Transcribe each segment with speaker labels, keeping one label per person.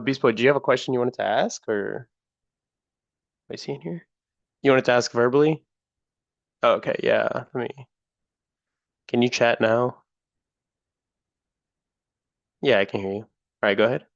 Speaker 1: Beast Boy, do you have a question you wanted to ask, or am I seeing here? You wanted to ask verbally? Oh, okay, yeah. Let me. Can you chat now? Yeah, I can hear you. All right, go ahead.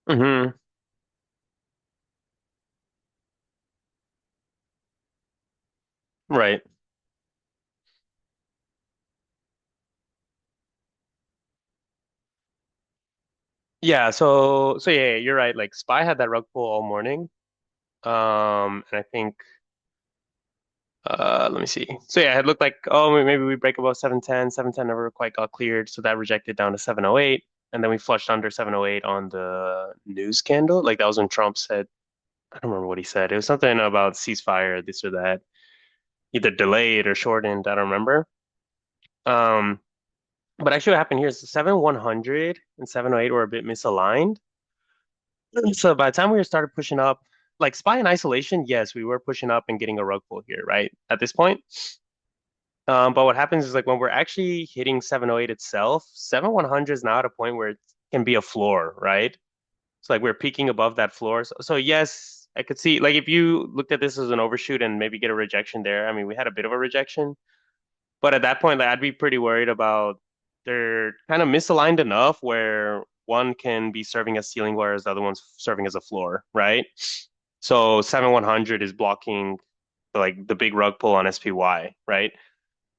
Speaker 1: Mm-hmm. Right. Yeah. So you're right. Like Spy had that rug pull all morning. And I think let me see. So yeah, it looked like maybe we break above 710. 710 never quite got cleared, so that rejected down to 708, and then we flushed under 708 on the news candle. Like that was when Trump said I don't remember what he said. It was something about ceasefire, this or that, either delayed or shortened. I don't remember. Um, but actually, what happened here is 7100 and 708 were a bit misaligned. So by the time we started pushing up, like SPY in isolation, yes, we were pushing up and getting a rug pull here, right? At this point. But what happens is like when we're actually hitting 708 itself, 7100 is now at a point where it can be a floor, right? So like we're peaking above that floor. So yes, I could see like if you looked at this as an overshoot and maybe get a rejection there. I mean, we had a bit of a rejection, but at that point, like, I'd be pretty worried about they're kind of misaligned enough where one can be serving as ceiling whereas the other one's serving as a floor, right? So 7100 is blocking like the big rug pull on SPY, right?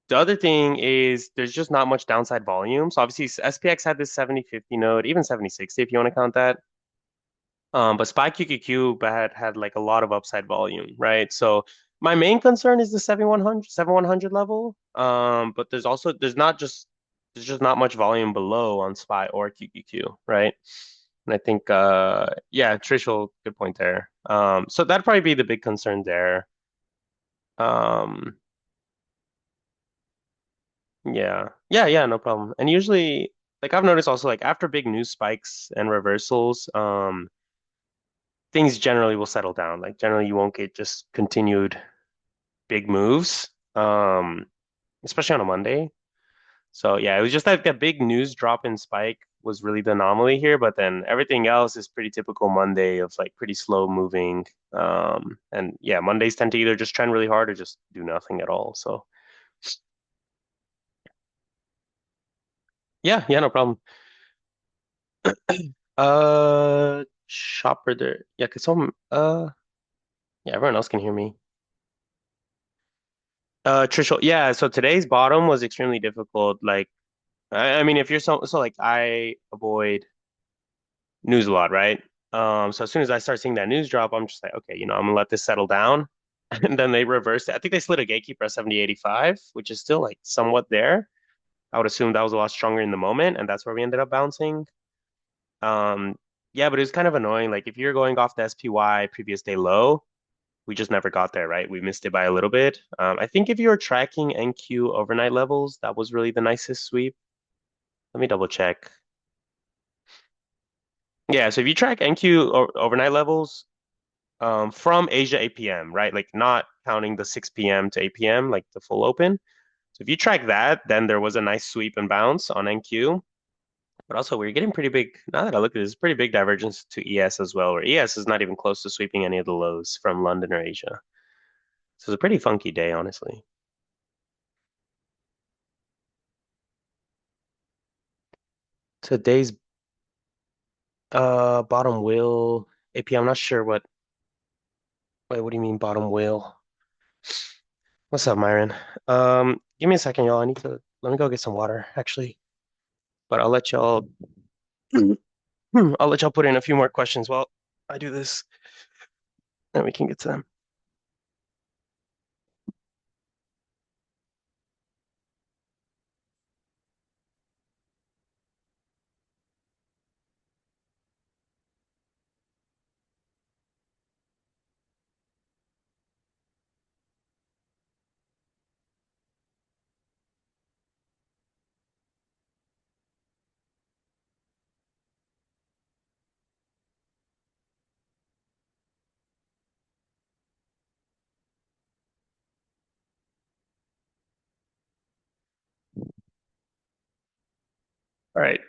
Speaker 1: The other thing is there's just not much downside volume. So obviously SPX had this 7050 node, even 7060 if you want to count that. But Spy QQQ had like a lot of upside volume, right? So my main concern is the 7100 level. But there's just not much volume below on Spy or QQQ, right? And I think yeah, Trishul, good point there. So that'd probably be the big concern there. Um, yeah, no problem. And usually, like I've noticed also, like after big news spikes and reversals, things generally will settle down. Like generally, you won't get just continued big moves, especially on a Monday. So yeah, it was just like that big news drop in spike was really the anomaly here, but then everything else is pretty typical Monday of like pretty slow moving. And yeah, Mondays tend to either just trend really hard or just do nothing at all. So yeah, no problem. Shopper there. Yeah, cause some yeah, everyone else can hear me. Trishul, yeah, so today's bottom was extremely difficult. Like I mean if you're so like I avoid news a lot, right? So as soon as I start seeing that news drop, I'm just like, okay, I'm gonna let this settle down. And then they reversed it. I think they slid a gatekeeper at 70.85, which is still like somewhat there. I would assume that was a lot stronger in the moment, and that's where we ended up bouncing. Um, yeah, but it was kind of annoying. Like if you're going off the SPY previous day low, we just never got there, right? We missed it by a little bit. I think if you were tracking NQ overnight levels, that was really the nicest sweep. Let me double check. Yeah, so if you track NQ overnight levels, from Asia 8 p.m., right? Like not counting the 6 p.m. to 8 p.m., like the full open. So if you track that, then there was a nice sweep and bounce on NQ. But also, we're getting pretty big. Now that I look at this, pretty big divergence to ES as well, where ES is not even close to sweeping any of the lows from London or Asia. So it's a pretty funky day, honestly. Today's bottom will AP. I'm not sure what. Wait, what do you mean bottom will? What's up, Myron? Give me a second, y'all. I need to let me go get some water, actually. But I'll let y'all. I'll let y'all put in a few more questions while I do this, and we can get to them. All right.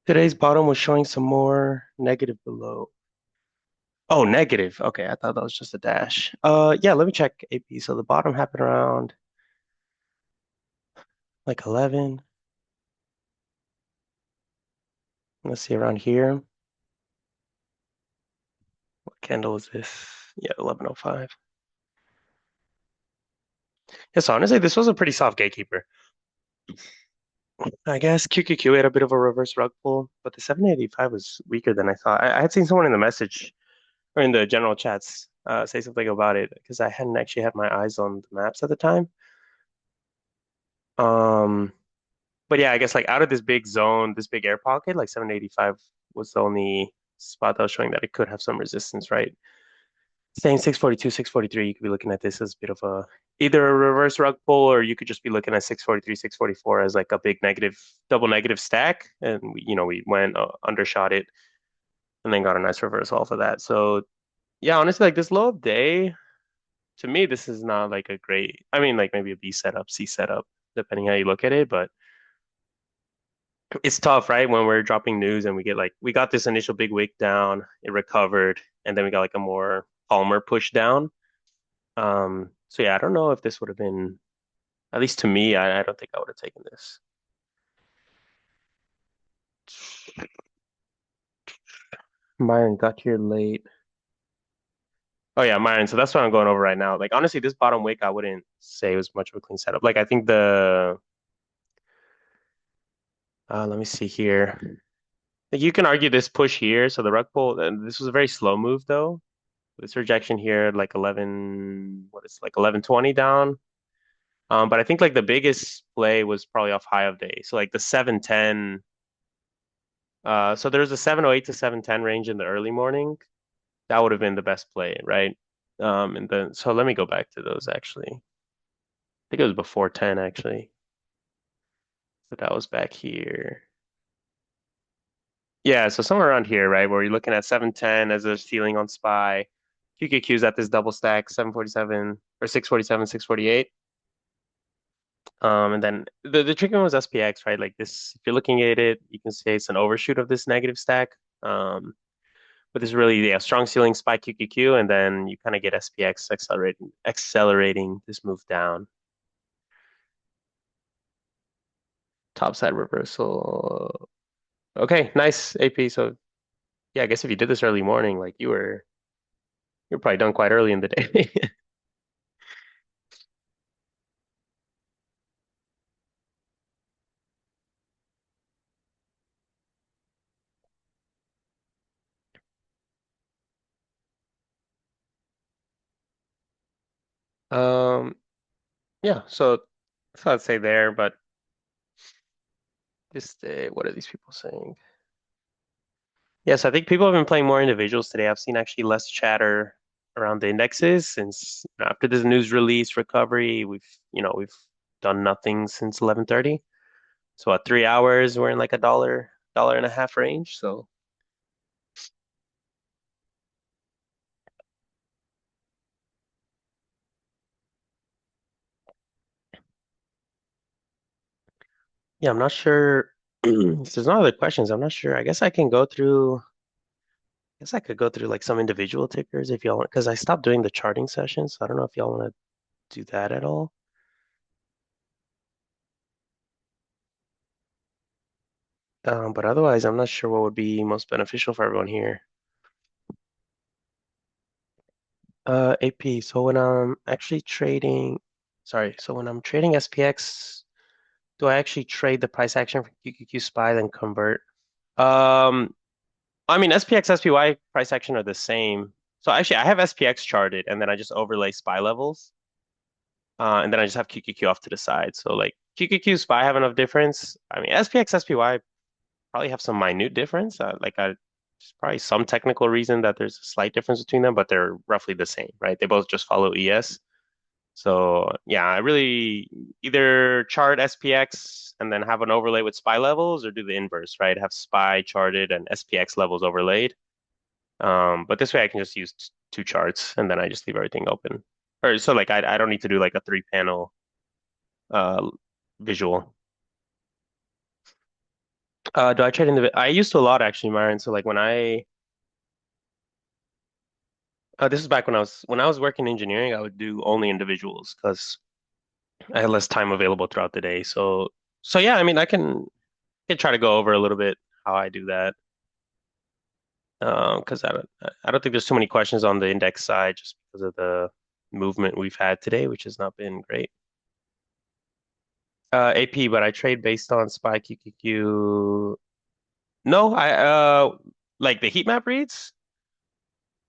Speaker 1: Today's bottom was showing some more negative below. Oh, negative. Okay, I thought that was just a dash. Yeah, let me check AP. So the bottom happened around like 11. Let's see around here. What candle is this? Yeah, 11:05. Yeah, so honestly, this was a pretty soft gatekeeper. I guess QQQ had a bit of a reverse rug pull, but the 785 was weaker than I thought. I had seen someone in the message or in the general chats say something about it because I hadn't actually had my eyes on the maps at the time. Um, but yeah, I guess like out of this big zone, this big air pocket, like 785 was the only spot that was showing that it could have some resistance, right? Staying 642, 643, you could be looking at this as a bit of a either a reverse rug pull or you could just be looking at 643, 644 as like a big negative, double negative stack. And we went undershot it and then got a nice reversal off of that. So yeah, honestly, like this low of day, to me, this is not like a great, I mean, like maybe a B setup, C setup, depending how you look at it, but it's tough, right? When we're dropping news and we get like we got this initial big wick down, it recovered, and then we got like a more calmer push down. So yeah, I don't know if this would have been, at least to me, I don't think I would have taken this. Myron got here late. Oh yeah, Myron. So that's what I'm going over right now. Like honestly, this bottom wick, I wouldn't say was much of a clean setup. Like I think let me see here. Like you can argue this push here. So the rug pull, and this was a very slow move though. This rejection here, like 11, what is it, like 11:20 down. But I think like the biggest play was probably off high of day. So like the 710. So there's a 708 to 710 range in the early morning. That would have been the best play, right? And then so let me go back to those actually. I think it was before 10 actually. So that was back here. Yeah, so somewhere around here, right, where you're looking at 710 as a ceiling on SPY. QQQ's at this double stack, 747 or 647, 648. And then the tricky one was SPX, right? Like this, if you're looking at it, you can say it's an overshoot of this negative stack. Um, but this is really yeah, strong ceiling SPY QQQ, and then you kind of get SPX accelerating this move down. Top side reversal. Okay, nice AP. So yeah, I guess if you did this early morning, like you're probably done quite early in the day. Um, yeah, so that's what I'd say there, but just what are these people saying? Yes, I think people have been playing more individuals today. I've seen actually less chatter around the indexes since after this news release recovery, we've done nothing since 11:30. So at 3 hours, we're in like a dollar and a half range. So yeah, I'm not sure. If there's no other questions, I'm not sure. I guess I could go through like some individual tickers if y'all want, because I stopped doing the charting sessions. So I don't know if y'all want to do that at all. But otherwise, I'm not sure what would be most beneficial for everyone here. AP. So when I'm actually trading, sorry, so when I'm trading SPX, do I actually trade the price action for QQQ SPY then convert? Um, I mean SPX, SPY price action are the same. So actually, I have SPX charted, and then I just overlay SPY levels, and then I just have QQQ off to the side. So like QQQ SPY have enough difference. I mean SPX, SPY probably have some minute difference. There's probably some technical reason that there's a slight difference between them, but they're roughly the same, right? They both just follow ES. So yeah, I really either chart SPX and then have an overlay with SPY levels, or do the inverse, right? Have SPY charted and SPX levels overlaid. But this way I can just use two charts and then I just leave everything open. Or so like I don't need to do like a three panel uh visual. Do I trade I used to a lot actually, Myron. So like when this is back when I was working engineering, I would do only individuals because I had less time available throughout the day. So yeah, I mean, I can try to go over a little bit how I do that. Because I don't think there's too many questions on the index side just because of the movement we've had today, which has not been great. AP, but I trade based on SPY QQQ. No, I like the heat map reads.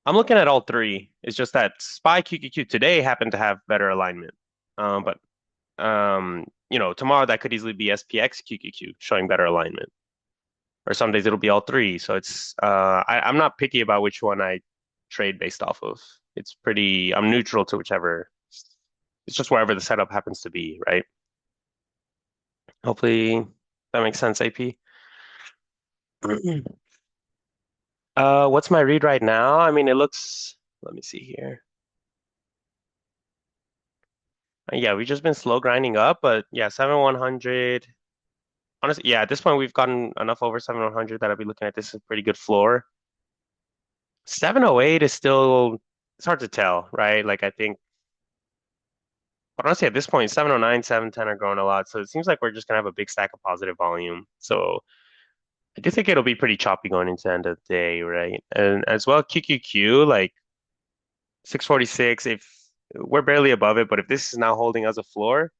Speaker 1: I'm looking at all three. It's just that SPY QQQ today happened to have better alignment. But tomorrow that could easily be SPX QQQ showing better alignment. Or some days it'll be all three. So I'm not picky about which one I trade based off of. I'm neutral to whichever. It's just wherever the setup happens to be, right? Hopefully that makes sense, AP. What's my read right now? I mean, let me see here. Yeah, we've just been slow grinding up, but yeah, 7-100. Honestly, yeah, at this point we've gotten enough over 7-100 that I'll be looking at this as a pretty good floor. 708 is still, it's hard to tell, right? Like I think, but honestly, at this point, 709, 710 are growing a lot. So it seems like we're just gonna have a big stack of positive volume. So I do think it'll be pretty choppy going into the end of the day, right? And as well, QQQ, like 646, if we're barely above it, but if this is now holding as a floor,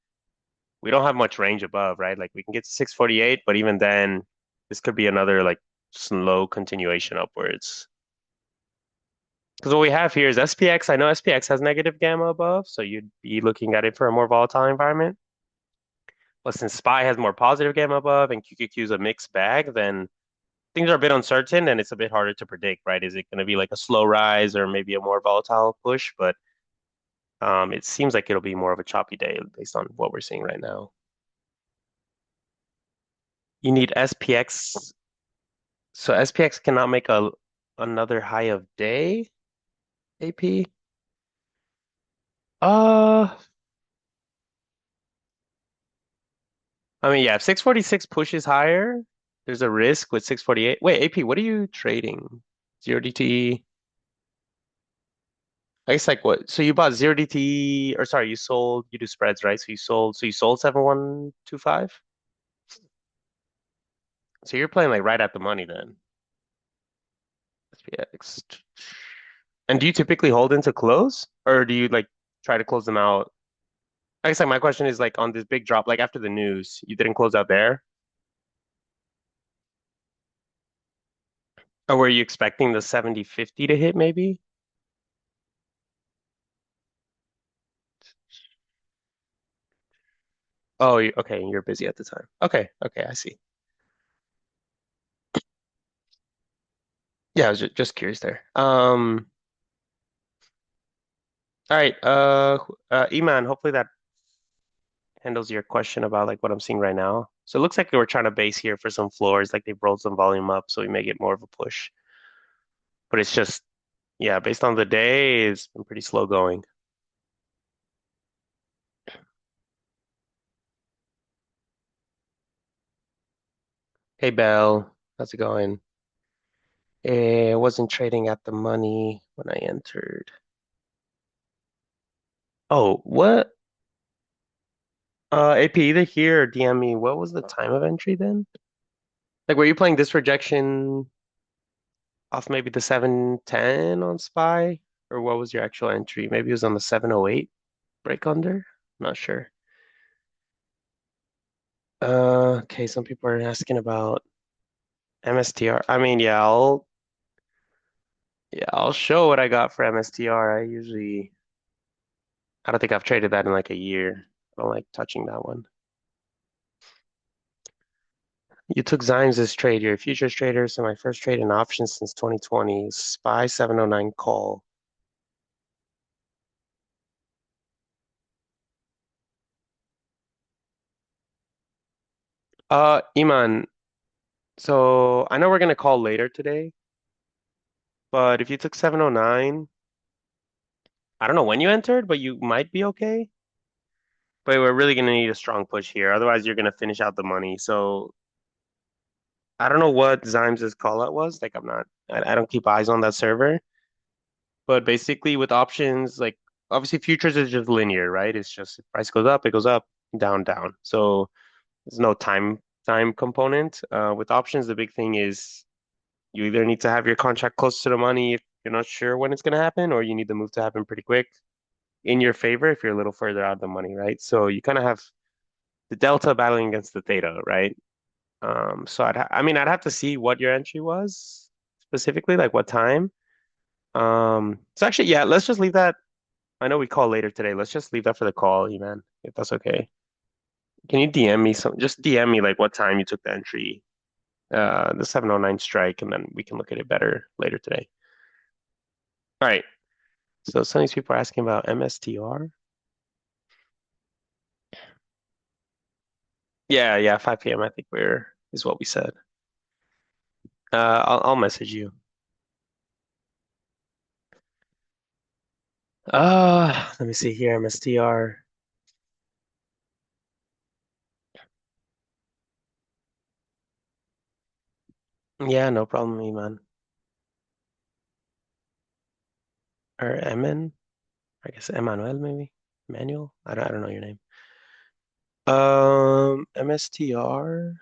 Speaker 1: we don't have much range above, right? Like we can get to 648, but even then, this could be another like slow continuation upwards. Because what we have here is SPX. I know SPX has negative gamma above, so you'd be looking at it for a more volatile environment. But since SPY has more positive gamma above and QQQ is a mixed bag, then things are a bit uncertain and it's a bit harder to predict, right? Is it going to be like a slow rise or maybe a more volatile push? But it seems like it'll be more of a choppy day based on what we're seeing right now. You need SPX. So SPX cannot make a another high of day, AP. Uh, I mean, yeah, if 646 pushes higher, there's a risk with 648. Wait, AP, what are you trading? Zero DTE. I guess like what? So you bought zero DTE, or sorry, you do spreads, right? So you sold 7125. So you're playing like right at the money then. SPX. And do you typically hold into close, or do you like try to close them out? I guess like my question is like on this big drop, like after the news, you didn't close out there, or were you expecting the 7050 to hit maybe? Oh, okay, you're busy at the time. Okay, okay, I see. Yeah, I was just curious there. All right, Iman, hopefully that handles your question about like what I'm seeing right now. So it looks like we're trying to base here for some floors, like they've rolled some volume up, so we may get more of a push. But it's just, yeah, based on the day, it's been pretty slow going. Hey, Belle, how's it going? I wasn't trading at the money when I entered. Oh, what? AP, either here or DM me. What was the time of entry then? Like, were you playing this rejection off maybe the 710 on SPY? Or what was your actual entry? Maybe it was on the 708 break under? Not sure. Okay, some people are asking about MSTR. I mean, I'll show what I got for MSTR. I don't think I've traded that in like a year. I don't like touching that one. You took Zymes' trade. You're a futures trader, so my first trade in options since 2020. SPY 709 call. Iman, so I know we're gonna call later today, but if you took 709, I don't know when you entered, but you might be okay. But we're really gonna need a strong push here. Otherwise, you're gonna finish out the money. So I don't know what Zymes's call out was. Like I don't keep eyes on that server. But basically with options, like obviously futures is just linear, right? It's just if price goes up, down, down. So there's no time component. With options, the big thing is you either need to have your contract close to the money if you're not sure when it's going to happen, or you need the move to happen pretty quick in your favor if you're a little further out of the money, right? So you kind of have the delta battling against the theta, right? So I mean, I'd have to see what your entry was specifically, like what time. So actually, yeah, let's just leave that. I know we call later today. Let's just leave that for the call, man, if that's okay. Can you DM me some? Just DM me like what time you took the entry, the 709 strike, and then we can look at it better later today. All right. So some of these people are asking about MSTR. Yeah, yeah, 5 p.m. I think we're is what we said. I'll message you. Let me see here, MSTR. Yeah, no problem, man. Or Emin, I guess Emmanuel maybe. Manuel. I don't know your name. MSTR.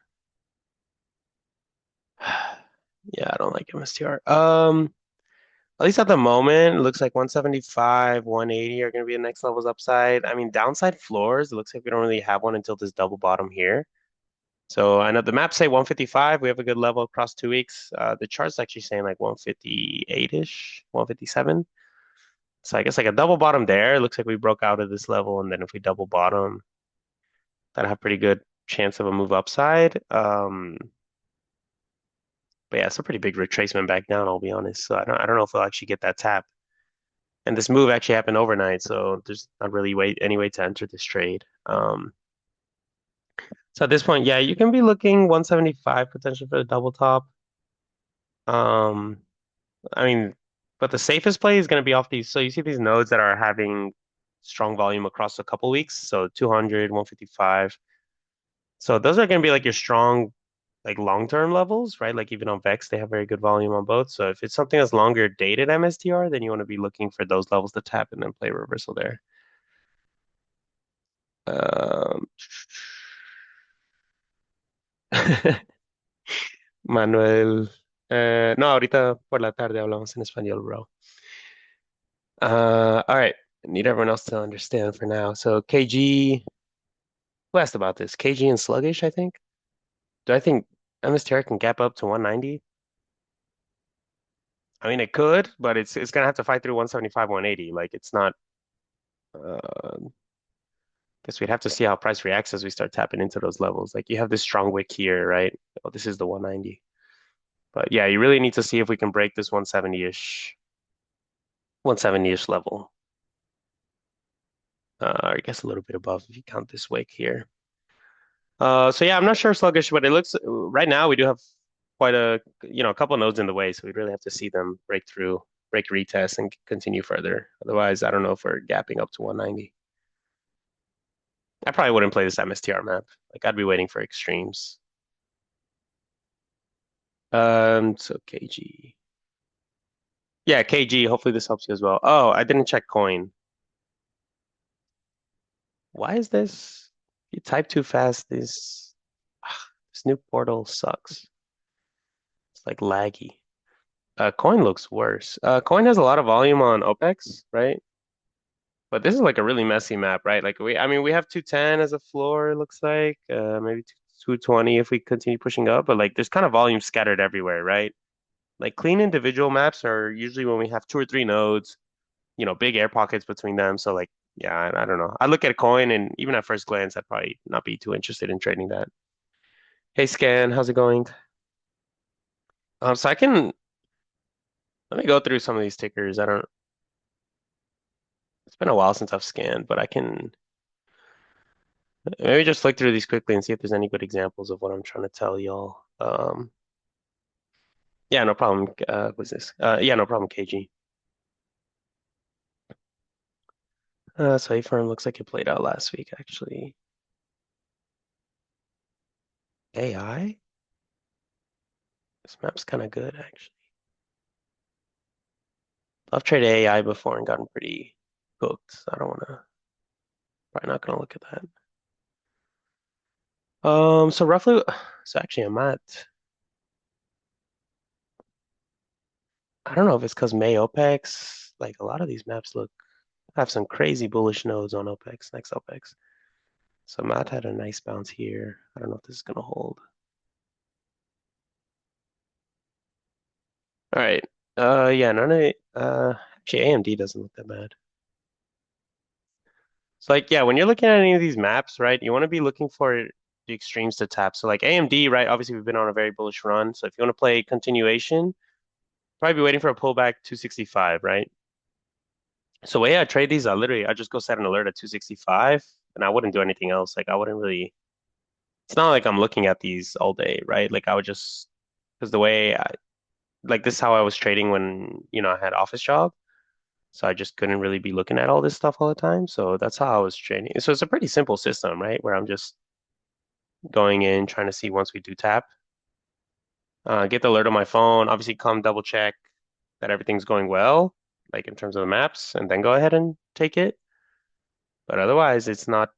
Speaker 1: Yeah, I don't like MSTR. At least at the moment, it looks like 175, 180 are going to be the next levels upside. I mean, downside floors, it looks like we don't really have one until this double bottom here. So I know the maps say 155. We have a good level across 2 weeks. The chart's actually saying like 158-ish, 157. So I guess like a double bottom there. It looks like we broke out of this level, and then if we double bottom, that'd have pretty good chance of a move upside. But yeah, it's a pretty big retracement back down, I'll be honest. So I don't know if we'll actually get that tap. And this move actually happened overnight, so there's not really any way to enter this trade. So at this point, yeah, you can be looking 175 potential for the double top. Um, I mean, but the safest play is going to be off these. So you see these nodes that are having strong volume across a couple weeks. So 200, 155. So those are going to be like your strong, like long-term levels, right? Like even on VEX, they have very good volume on both. So if it's something that's longer dated MSTR, then you want to be looking for those levels to tap and then play reversal there. Um, Manuel, no, ahorita por la tarde hablamos en español, bro. All right. Need everyone else to understand for now. So KG, who asked about this? KG and sluggish, I think. Do I think MSTR can gap up to 190? I mean, it could, but it's gonna have to fight through 175, 180. Like it's not. Guess we'd have to see how price reacts as we start tapping into those levels. Like you have this strong wick here, right? Oh, this is the 190. But yeah, you really need to see if we can break this 170-ish, 170-ish level. I guess a little bit above if you count this wick here. So yeah, I'm not sure sluggish, but it looks right now we do have quite a couple nodes in the way, so we really have to see them break through, break retest, and continue further. Otherwise, I don't know if we're gapping up to 190. I probably wouldn't play this MSTR map. Like I'd be waiting for extremes. So KG. Yeah, KG. Hopefully this helps you as well. Oh, I didn't check coin. Why is this? You type too fast. This new portal sucks. It's like laggy. Coin looks worse. Coin has a lot of volume on OPEX, right? But this is like a really messy map, right? Like I mean, we have 210 as a floor, it looks like. Maybe 220 if we continue pushing up, but like there's kind of volume scattered everywhere, right? Like clean individual maps are usually when we have two or three nodes, big air pockets between them. So like, yeah, I don't know. I look at a coin and even at first glance, I'd probably not be too interested in trading that. Hey, Scan, how's it going? So let me go through some of these tickers. It's been a while since I've scanned, but I can maybe just flick through these quickly and see if there's any good examples of what I'm trying to tell y'all. Yeah, no problem. What's this? Yeah, no problem, KG. So A-Firm looks like it played out last week, actually. AI? This map's kind of good, actually. I've traded AI before and gotten pretty cooked. So I don't want to, probably not going to look at that. So roughly, so actually I'm at, I don't know if it's because May OPEX, like a lot of these maps look, have some crazy bullish nodes on OPEX, next OPEX. So Matt had a nice bounce here. I don't know if this is going to hold. All right. Yeah, none of, actually AMD doesn't look that bad. So like, yeah, when you're looking at any of these maps, right, you want to be looking for the extremes to tap. So like AMD, right, obviously we've been on a very bullish run. So if you want to play continuation, probably be waiting for a pullback 265, right? So way I trade these, I just go set an alert at 265 and I wouldn't do anything else. Like I wouldn't really, it's not like I'm looking at these all day, right? Like I would just, because the way I, like this is how I was trading when, I had office job. So I just couldn't really be looking at all this stuff all the time. So that's how I was trading. So it's a pretty simple system, right? Where I'm just going in, trying to see once we do tap, get the alert on my phone, obviously come double check that everything's going well, like in terms of the maps, and then go ahead and take it. But otherwise, it's not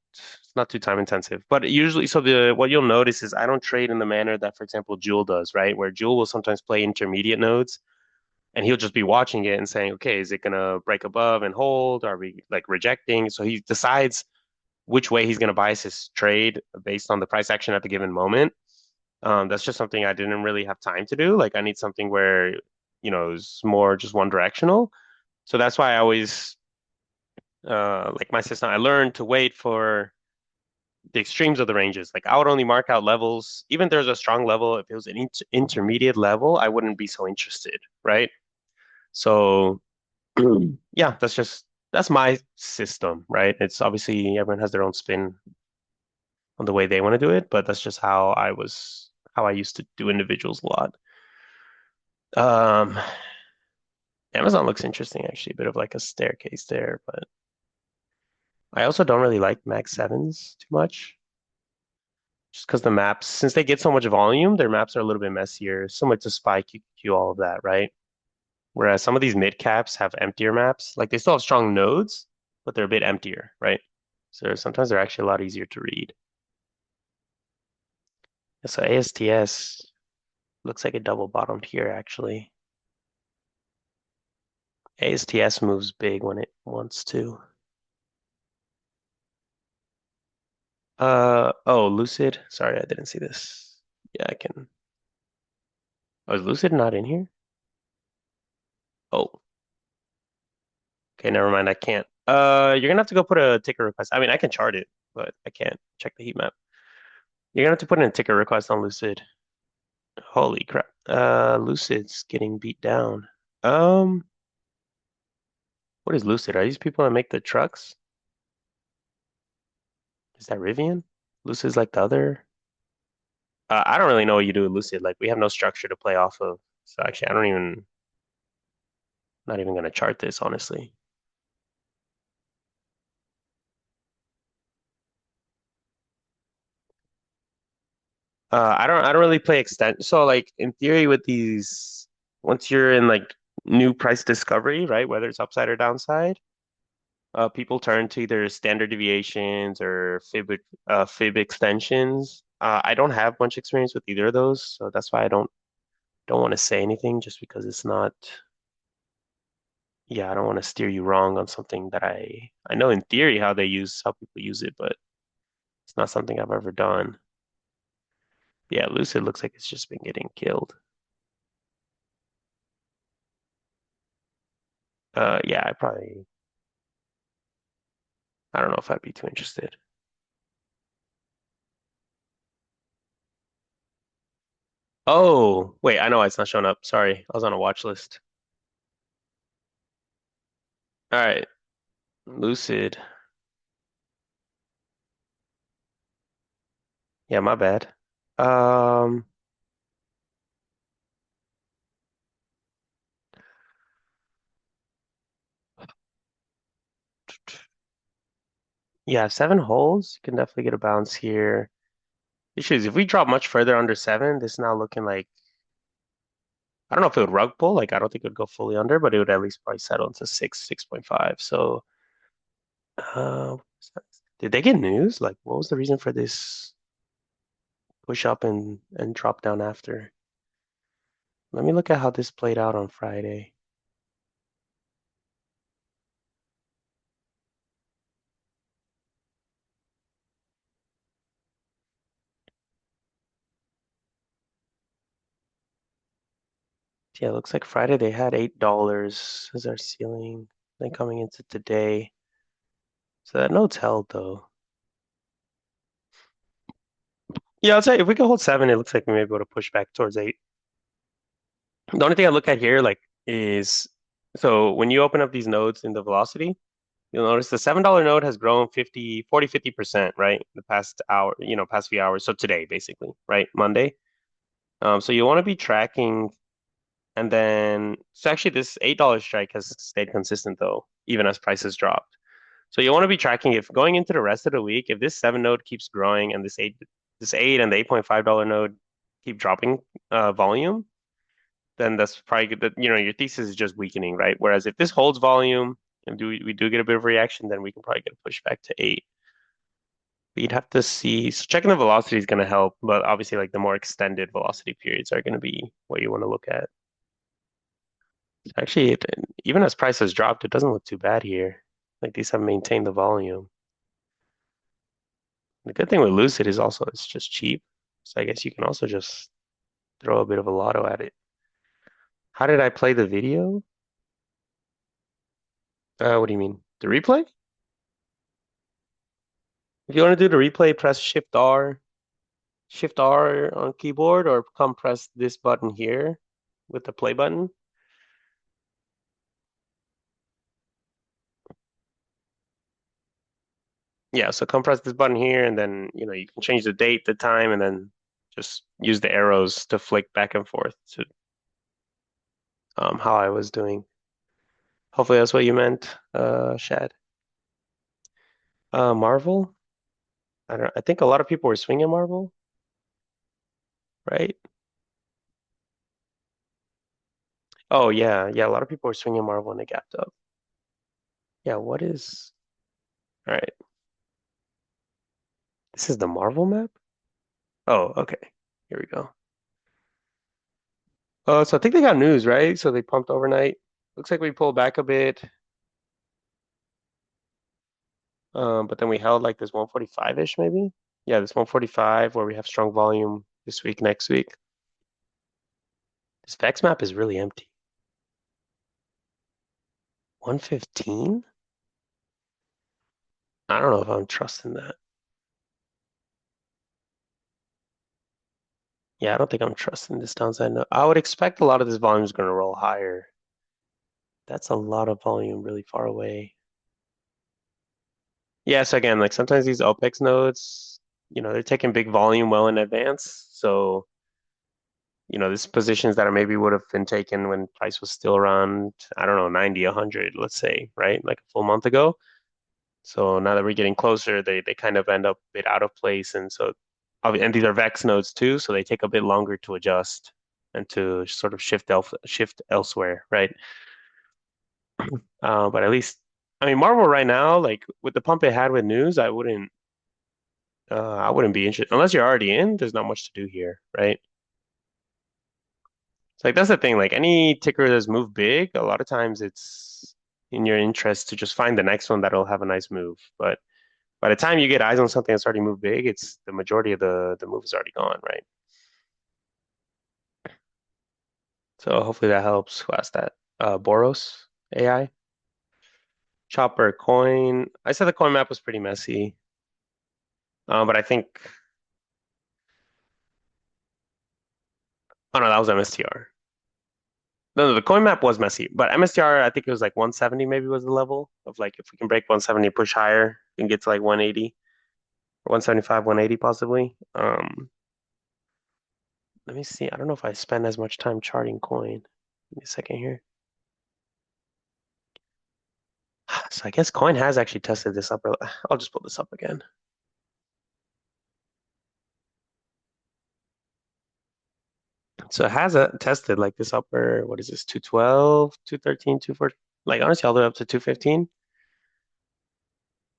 Speaker 1: too time intensive. But usually, so the what you'll notice is I don't trade in the manner that, for example, Jewel does, right? Where Jewel will sometimes play intermediate nodes and he'll just be watching it and saying, okay, is it gonna break above and hold? Are we like rejecting? So he decides which way he's gonna bias his trade based on the price action at the given moment. That's just something I didn't really have time to do. Like I need something where, it's more just one directional. So that's why I always like my system, I learned to wait for the extremes of the ranges. Like I would only mark out levels, even if there's a strong level, if it was an intermediate level, I wouldn't be so interested, right? So yeah, that's my system, right? It's obviously everyone has their own spin on the way they want to do it, but that's just how I used to do individuals a lot. Um, Amazon looks interesting actually, a bit of like a staircase there, but I also don't really like Mag 7s too much. Just because the maps, since they get so much volume, their maps are a little bit messier, similar to Spy, QQ, all of that, right? Whereas some of these mid caps have emptier maps. Like they still have strong nodes, but they're a bit emptier, right? So sometimes they're actually a lot easier to read. So ASTS looks like it double bottomed here, actually. ASTS moves big when it wants to. Oh, Lucid. Sorry, I didn't see this. Yeah, I can. Oh, is Lucid not in here? Oh, okay, never mind. I can't. You're gonna have to go put a ticker request. I mean, I can chart it, but I can't check the heat map. You're gonna have to put in a ticker request on Lucid. Holy crap. Lucid's getting beat down. Um, what is Lucid? Are these people that make the trucks? Is that Rivian? Lucid's like the other. I don't really know what you do with Lucid. Like we have no structure to play off of. So actually, I don't even. Not even gonna chart this, honestly. I don't really play extent. So like in theory with these, once you're in like new price discovery, right? Whether it's upside or downside, people turn to either standard deviations or fib extensions. I don't have much experience with either of those, so that's why I don't want to say anything just because it's not, yeah, I don't want to steer you wrong on something that I know in theory how people use it, but it's not something I've ever done. Yeah, Lucid looks like it's just been getting killed. Yeah, I don't know if I'd be too interested. Oh, wait, I know why it's not showing up. Sorry, I was on a watch list. All right, Lucid. Yeah, my bad. Um, yeah, 7 holes. You can definitely get a bounce here. Issues, if we drop much further under 7, this is now looking like I don't know if it would rug pull. Like I don't think it would go fully under, but it would at least probably settle into 6.5. So, uh, did they get news? Like, what was the reason for this push up and drop down after? Let me look at how this played out on Friday. Yeah, it looks like Friday they had $8 as our ceiling. Then coming into today, so that note's held though. Yeah, I'll say if we can hold 7, it looks like we may be able to push back towards 8. The only thing I look at here, like, is so when you open up these nodes in the velocity, you'll notice the $7 node has grown 50%, right? The past hour, past few hours. So today, basically, right? Monday. So you want to be tracking, and then so actually this $8 strike has stayed consistent though, even as prices dropped. So you want to be tracking if going into the rest of the week, if this 7 node keeps growing and this eight and the $8.5 node keep dropping volume, then that's probably good that your thesis is just weakening, right? Whereas if this holds volume and we do get a bit of reaction, then we can probably get a push back to 8. But you'd have to see. So checking the velocity is going to help, but obviously like the more extended velocity periods are going to be what you want to look at. Actually, even as prices dropped, it doesn't look too bad here. Like these have maintained the volume. The good thing with Lucid is also it's just cheap. So I guess you can also just throw a bit of a lotto at it. How did I play the video? What do you mean? The replay? If you want to do the replay, press Shift R on keyboard, or come press this button here with the play button. Yeah, so come press this button here, and then you can change the date, the time, and then just use the arrows to flick back and forth to how I was doing. Hopefully that's what you meant, Shad. Marvel. I think a lot of people were swinging Marvel, right? Oh yeah, yeah. A lot of people were swinging Marvel and they gapped up. Yeah. What is? All right. This is the Marvel map. Oh, okay. Here we go. So I think they got news, right? So they pumped overnight. Looks like we pulled back a bit. But then we held like this 145-ish maybe. Yeah, this 145 where we have strong volume this week, next week. This Vex map is really empty. 115? I don't know if I'm trusting that. Yeah, I don't think I'm trusting this downside. No, I would expect a lot of this volume is going to roll higher. That's a lot of volume really far away. Yeah, so again, like sometimes these OPEX nodes, they're taking big volume well in advance. So, these positions that are maybe would have been taken when price was still around, I don't know, 90, 100, let's say, right? Like a full month ago. So now that we're getting closer, they kind of end up a bit out of place. And so, and these are VEX nodes too, so they take a bit longer to adjust and to sort of shift elsewhere, right? But at least, I mean, Marvel right now, like with the pump it had with news, I wouldn't be interested unless you're already in. There's not much to do here, right? It's like that's the thing. Like any ticker that's moved big, a lot of times it's in your interest to just find the next one that'll have a nice move. But by the time you get eyes on something that's already moved big, it's the majority of the move is already gone, right? So hopefully that helps. Who asked that? Boros AI. Chopper coin. I said the coin map was pretty messy, but I think oh no, that was MSTR. No, the coin map was messy, but MSTR, I think it was like 170 maybe was the level of like if we can break 170, push higher, and get to like 180 or 175, 180 possibly. Let me see. I don't know if I spend as much time charting coin. Give me a second here. So I guess coin has actually tested this upper. I'll just pull this up again. So it has a tested like this upper, what is this, 212, 213, 214, like honestly all the way up to 215.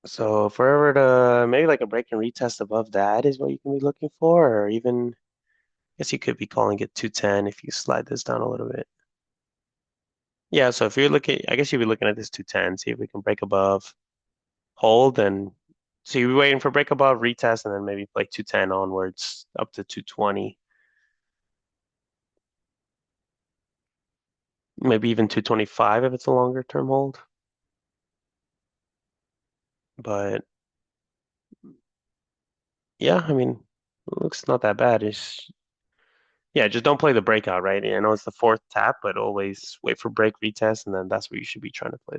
Speaker 1: So forever to maybe like a break and retest above that is what you can be looking for, or even I guess you could be calling it 210 if you slide this down a little bit. Yeah, so if you're looking, I guess you'd be looking at this 210, see if we can break above, hold, and so you'd be waiting for break above, retest, and then maybe like 210 onwards up to 220, maybe even 225 if it's a longer term hold. But yeah, I mean, it looks not that bad. It's yeah, just don't play the breakout, right? I know it's the fourth tap, but always wait for break retest, and then that's what you should be trying to play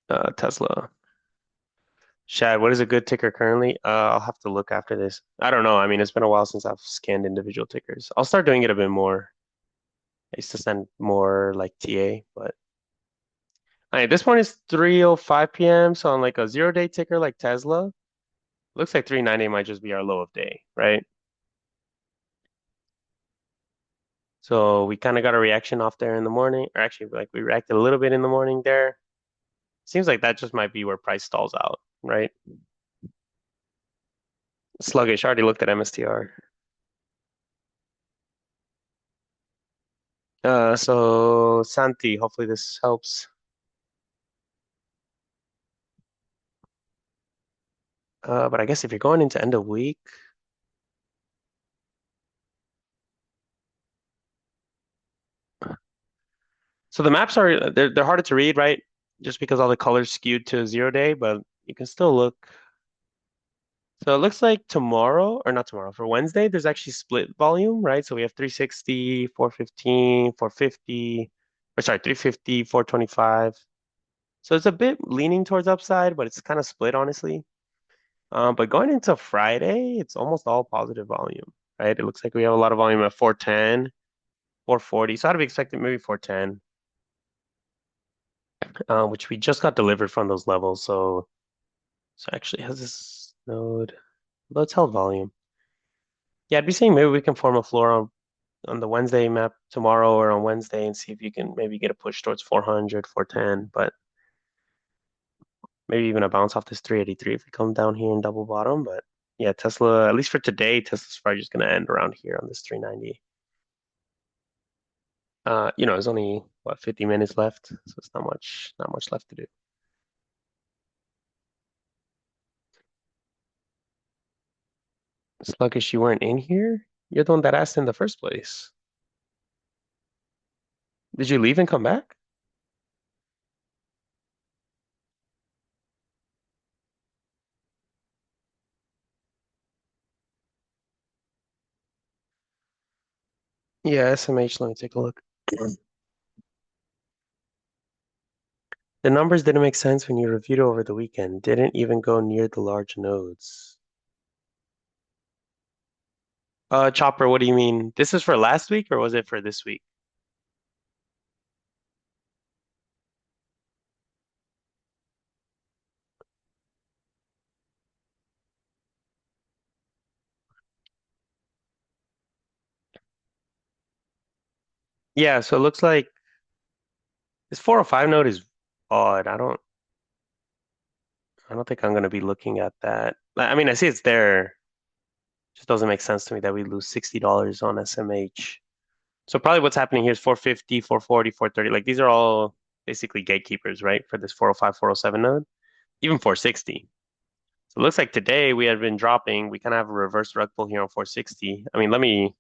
Speaker 1: there. Tesla. Shad, what is a good ticker currently? I'll have to look after this. I don't know. I mean, it's been a while since I've scanned individual tickers. I'll start doing it a bit more. I used to send more like TA, but all right, this one is 3:05 p.m. So on like a 0 day ticker like Tesla, looks like 390 might just be our low of day, right? So we kind of got a reaction off there in the morning, or actually like we reacted a little bit in the morning there. Seems like that just might be where price stalls out, right? Sluggish. I already looked at MSTR. So Santi, hopefully this helps. But I guess if you're going into end of week, so the maps are they're harder to read, right? Just because all the colors skewed to 0 day, but you can still look. So it looks like tomorrow, or not tomorrow, for Wednesday, there's actually split volume, right? So we have 360, 415, 450, or sorry, 350, 425. So it's a bit leaning towards upside, but it's kind of split, honestly. But going into Friday, it's almost all positive volume, right? It looks like we have a lot of volume at 410, 440. So I'd be expecting maybe 410, which we just got delivered from those levels. So actually has this node, let's held volume. Yeah, I'd be saying maybe we can form a floor on the Wednesday map tomorrow or on Wednesday and see if you can maybe get a push towards 400, 410, but maybe even a bounce off this 383 if we come down here and double bottom. But yeah, Tesla, at least for today, Tesla's probably just going to end around here on this 390. There's only what 50 minutes left, so it's not much left to do. Sluggish, you weren't in here? You're the one that asked in the first place. Did you leave and come back? Yeah, SMH, let me take a look. The numbers didn't make sense when you reviewed over the weekend. Didn't even go near the large nodes. Chopper, what do you mean? This is for last week or was it for this week? Yeah, so it looks like this 405 node is odd. I don't think I'm gonna be looking at that. I mean, I see it's there. Just doesn't make sense to me that we lose $60 on SMH. So probably what's happening here is 450, 440, 430. Like these are all basically gatekeepers, right? For this 405, 407 node, even 460. So it looks like today we had been dropping. We kind of have a reverse rug pull here on 460. I mean,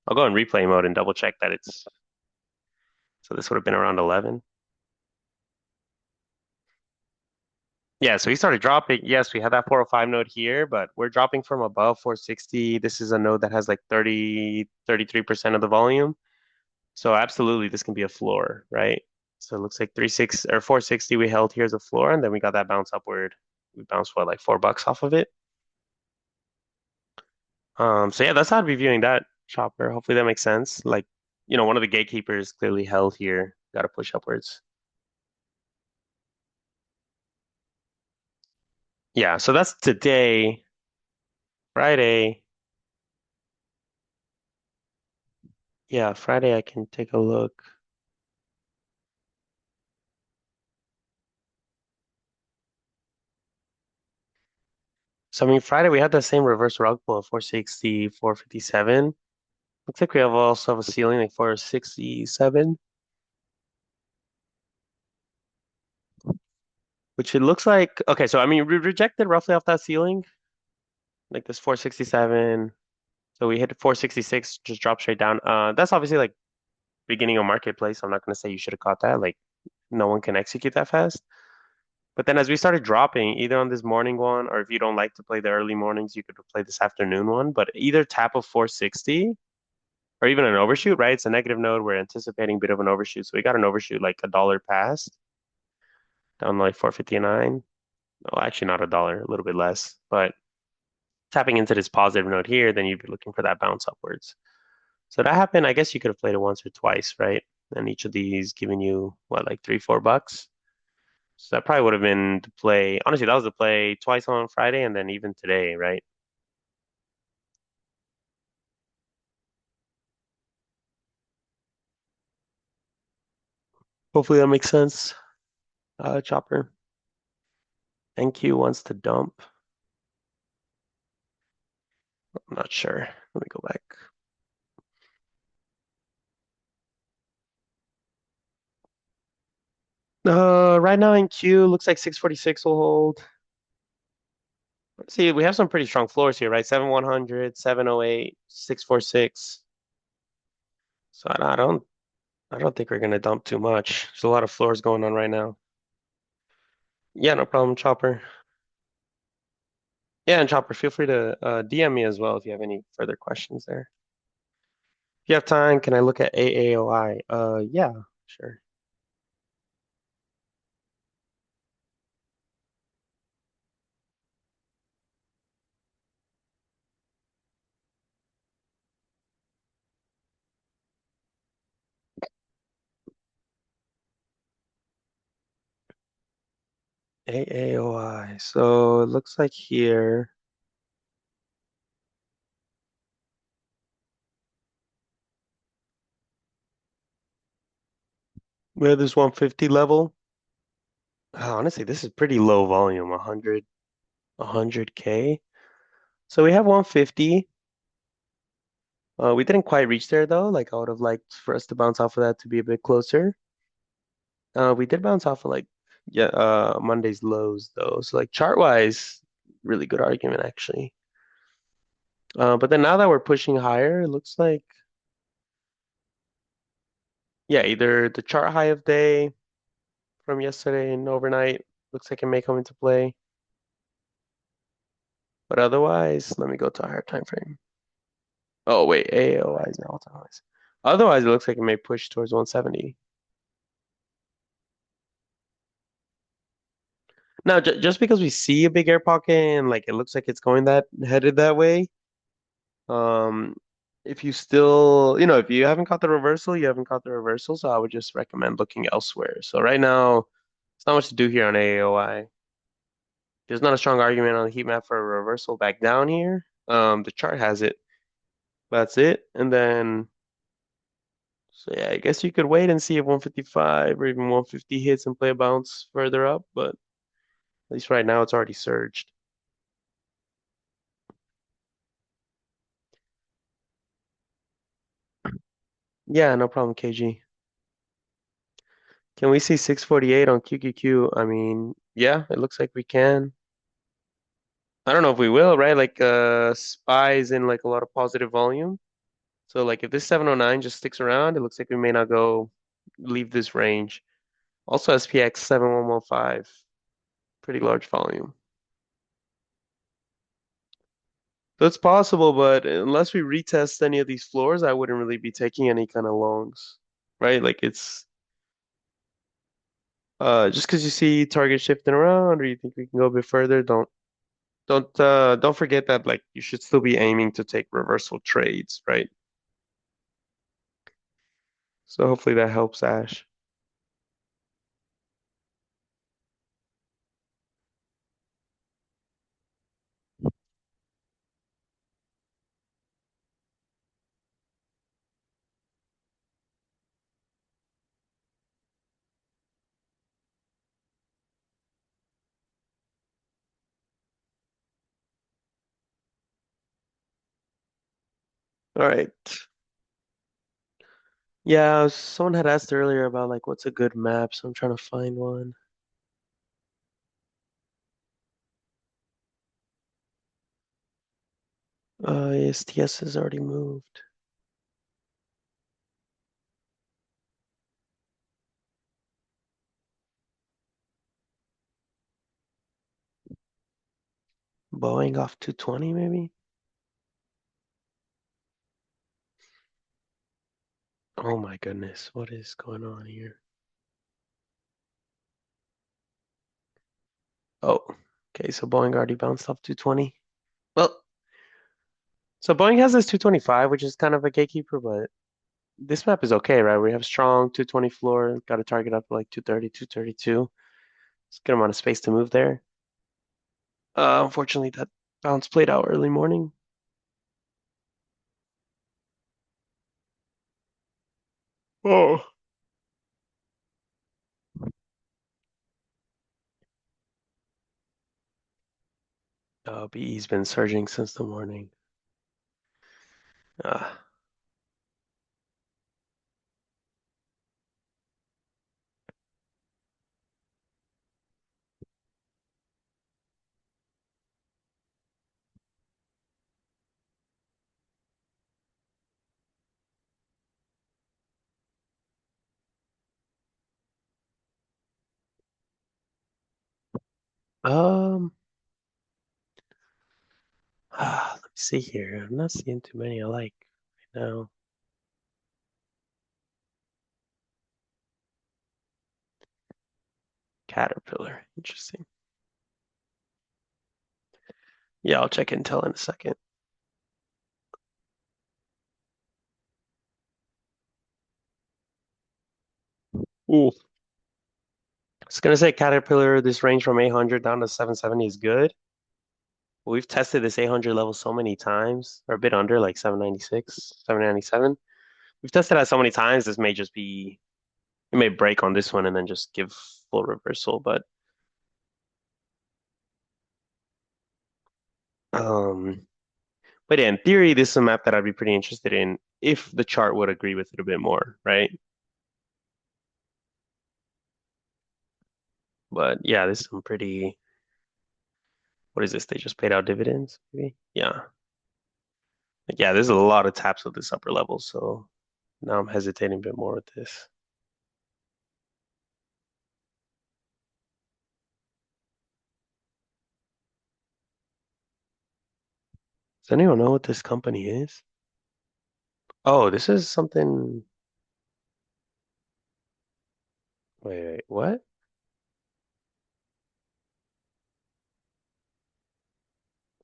Speaker 1: I'll go in replay mode and double check that so this would have been around 11. Yeah, so he started dropping. Yes, we had that 405 node here, but we're dropping from above 460. This is a node that has like 33% of the volume. So absolutely, this can be a floor, right? So it looks like 36 or 460 we held here as a floor, and then we got that bounce upward. We bounced what, like $4 off of it. So yeah, that's how I'd be viewing that chopper. Hopefully that makes sense. Like, one of the gatekeepers clearly held here. Got to push upwards. Yeah, so that's today, Friday. Yeah, Friday I can take a look. So I mean, Friday we had the same reverse rug pull of 460, 457. Looks like we have also have a ceiling like 467, which it looks like. Okay, so I mean, we rejected roughly off that ceiling, like this 467. So we hit 466, just dropped straight down. That's obviously like beginning of marketplace. I'm not gonna say you should have caught that. Like no one can execute that fast. But then as we started dropping, either on this morning one, or if you don't like to play the early mornings, you could play this afternoon one. But either tap of 460 or even an overshoot, right? It's a negative node. We're anticipating a bit of an overshoot. So we got an overshoot like a dollar past down to like 459. Well, actually not a dollar, a little bit less. But tapping into this positive node here, then you'd be looking for that bounce upwards. So that happened. I guess you could have played it once or twice, right? And each of these giving you what, like $3, $4. So that probably would have been the play. Honestly, that was the play twice on Friday and then even today, right? Hopefully that makes sense. Chopper. NQ wants to dump. I'm not sure. Let me go back. Right now in Q looks like 646 will hold. Let's see, we have some pretty strong floors here, right? 7100, 708, 646. So I don't think we're gonna dump too much. There's a lot of floors going on right now. Yeah, no problem, Chopper. Yeah, and Chopper, feel free to DM me as well if you have any further questions there. If you have time, can I look at AAOI? Yeah, sure. AAOI. So it looks like here we have this 150 level. Honestly, this is pretty low volume, 100, 100K. So we have 150. We didn't quite reach there though. Like I would have liked for us to bounce off of that to be a bit closer. We did bounce off of like yeah, Monday's lows though. So like chart wise, really good argument actually. But then now that we're pushing higher, it looks like yeah, either the chart high of day from yesterday and overnight looks like it may come into play. But otherwise, let me go to a higher time frame. Oh wait, AOI is now all-time highs. Otherwise, it looks like it may push towards 170. Now, just because we see a big air pocket and like it looks like it's going that headed that way, um, if you still, if you haven't caught the reversal, you haven't caught the reversal. So I would just recommend looking elsewhere. So right now, it's not much to do here on AOI. There's not a strong argument on the heat map for a reversal back down here. The chart has it. That's it. And then, so yeah, I guess you could wait and see if 155 or even 150 hits and play a bounce further up. But at least right now, it's already surged. Yeah, no problem, KG. Can we see 648 on QQQ? I mean, yeah, it looks like we can. I don't know if we will, right? Like SPY is in like a lot of positive volume. So like if this 709 just sticks around, it looks like we may not go leave this range. Also SPX 7115, pretty large volume. So it's possible, but unless we retest any of these floors, I wouldn't really be taking any kind of longs, right? Like it's just because you see target shifting around or you think we can go a bit further, don't forget that like you should still be aiming to take reversal trades, right? So hopefully that helps, Ash. All right. Yeah, someone had asked earlier about like what's a good map, so I'm trying to find one. Yes, TS has already moved. Boeing off 220 maybe? Oh my goodness, what is going on here? Oh, okay, so Boeing already bounced off 220. Well, so Boeing has this 225, which is kind of a gatekeeper, but this map is okay, right? We have strong 220 floor, got a target up to like 230, 232. It's a good amount of space to move there. Unfortunately, that bounce played out early morning. Oh. BE's been surging since the morning. Uh, um, let me see here. I'm not seeing too many I like right now. Caterpillar, interesting. Yeah, I'll check Intel in a second. Ooh. I was gonna say Caterpillar, this range from 800 down to 770 is good. We've tested this 800 level so many times, or a bit under, like 796, 797. We've tested that so many times, this may just be, it may break on this one and then just give full reversal. Um, but yeah, in theory, this is a map that I'd be pretty interested in if the chart would agree with it a bit more, right? But yeah, this is some pretty, what is this? They just paid out dividends, maybe? Yeah. Like, yeah, there's a lot of taps at this upper level, so now I'm hesitating a bit more with this. Does anyone know what this company is? Oh, this is something. Wait, what?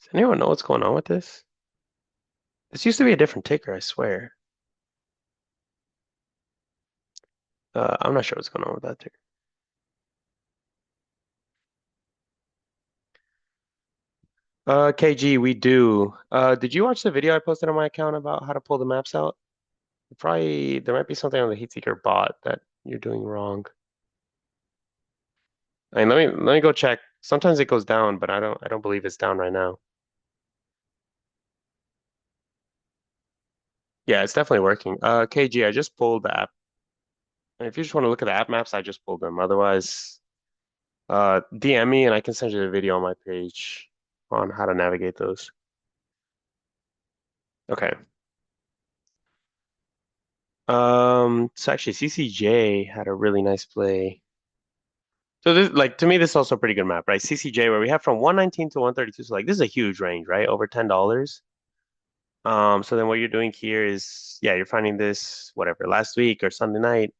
Speaker 1: Does anyone know what's going on with this? This used to be a different ticker, I swear. I'm not sure what's going on with that ticker. KG, we do. Did you watch the video I posted on my account about how to pull the maps out? Probably there might be something on the Heatseeker bot that you're doing wrong. I mean, let me go check. Sometimes it goes down, but I don't believe it's down right now. Yeah, it's definitely working. KG, I just pulled the app. And if you just want to look at the app maps, I just pulled them. Otherwise, DM me and I can send you the video on my page on how to navigate those. Okay. So actually CCJ had a really nice play. So this, like, to me, this is also a pretty good map, right? CCJ, where we have from 119 to 132. So like this is a huge range, right? Over $10. So then what you're doing here is, yeah, you're finding this, whatever, last week or Sunday night.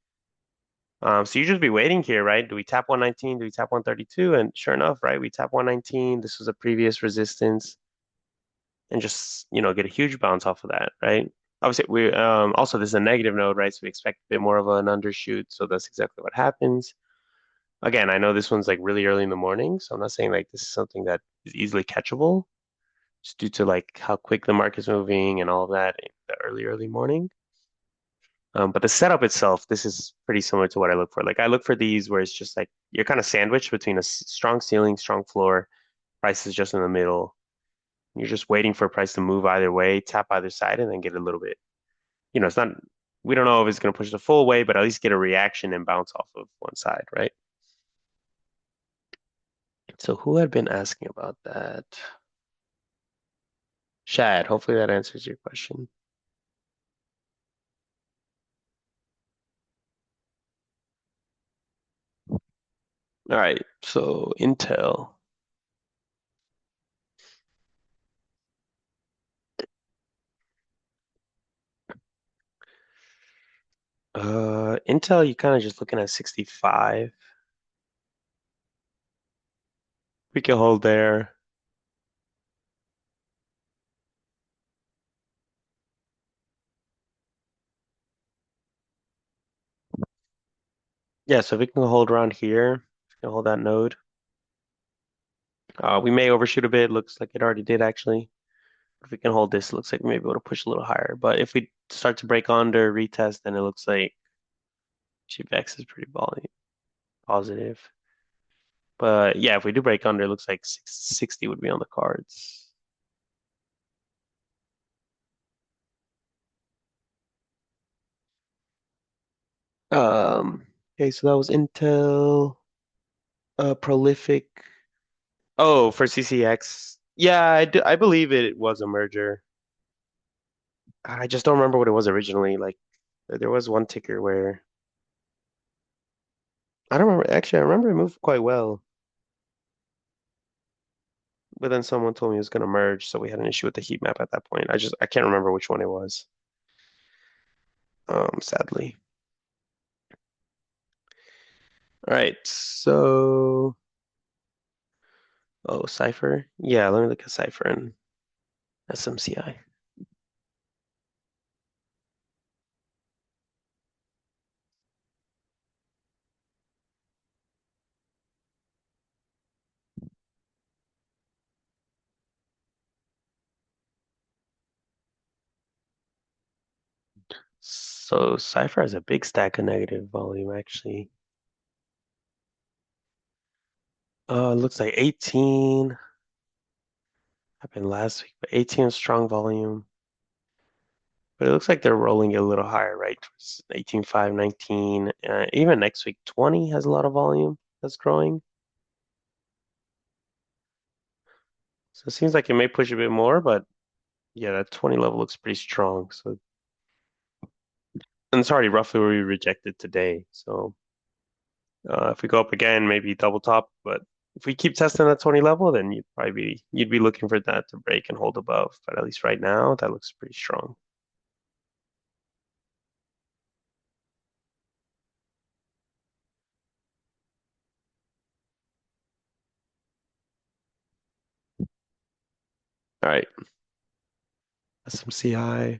Speaker 1: So you just be waiting here, right? Do we tap 119? Do we tap 132? And sure enough, right, we tap 119. This was a previous resistance and just, get a huge bounce off of that, right? Obviously, we also this is a negative node, right? So we expect a bit more of an undershoot. So that's exactly what happens. Again, I know this one's like really early in the morning, so I'm not saying like this is something that is easily catchable, just due to like how quick the market's moving and all of that in the early morning. But the setup itself, this is pretty similar to what I look for. Like I look for these where it's just like you're kind of sandwiched between a strong ceiling, strong floor, price is just in the middle. You're just waiting for a price to move either way, tap either side, and then get a little bit. It's not. We don't know if it's going to push the full way, but at least get a reaction and bounce off of one side, right? So who had been asking about that? Shad. Hopefully that answers your question. All right. So Intel. Intel, you kind of just looking at 65. We can hold there. Yeah, so if we can hold around here, we can hold that node. We may overshoot a bit. Looks like it already did actually. If we can hold this, it looks like we may be able to push a little higher. But if we start to break under, retest, then it looks like Chief X is pretty positive. But yeah, if we do break under, it looks like 660 would be on the cards. Okay, so that was Intel, Prolific. Oh, for CCX. Yeah, I believe it was a merger. I just don't remember what it was originally. Like, there was one ticker where I don't remember. Actually, I remember it moved quite well, but then someone told me it was going to merge, so we had an issue with the heat map at that point. I can't remember which one it was. Sadly. All right, so Cypher. Yeah, let me look at Cypher and SMCI. So Cypher has a big stack of negative volume actually. It looks like 18 happened last week, but 18 strong volume. But it looks like they're rolling it a little higher, right? Towards 18.5, 19. Even next week, 20 has a lot of volume that's growing. So it seems like it may push a bit more, but yeah, that 20 level looks pretty strong. So, and it's already roughly where we rejected today. So if we go up again, maybe double top. But if we keep testing that 20 level, then you'd be looking for that to break and hold above. But at least right now, that looks pretty strong. All right, SMCI.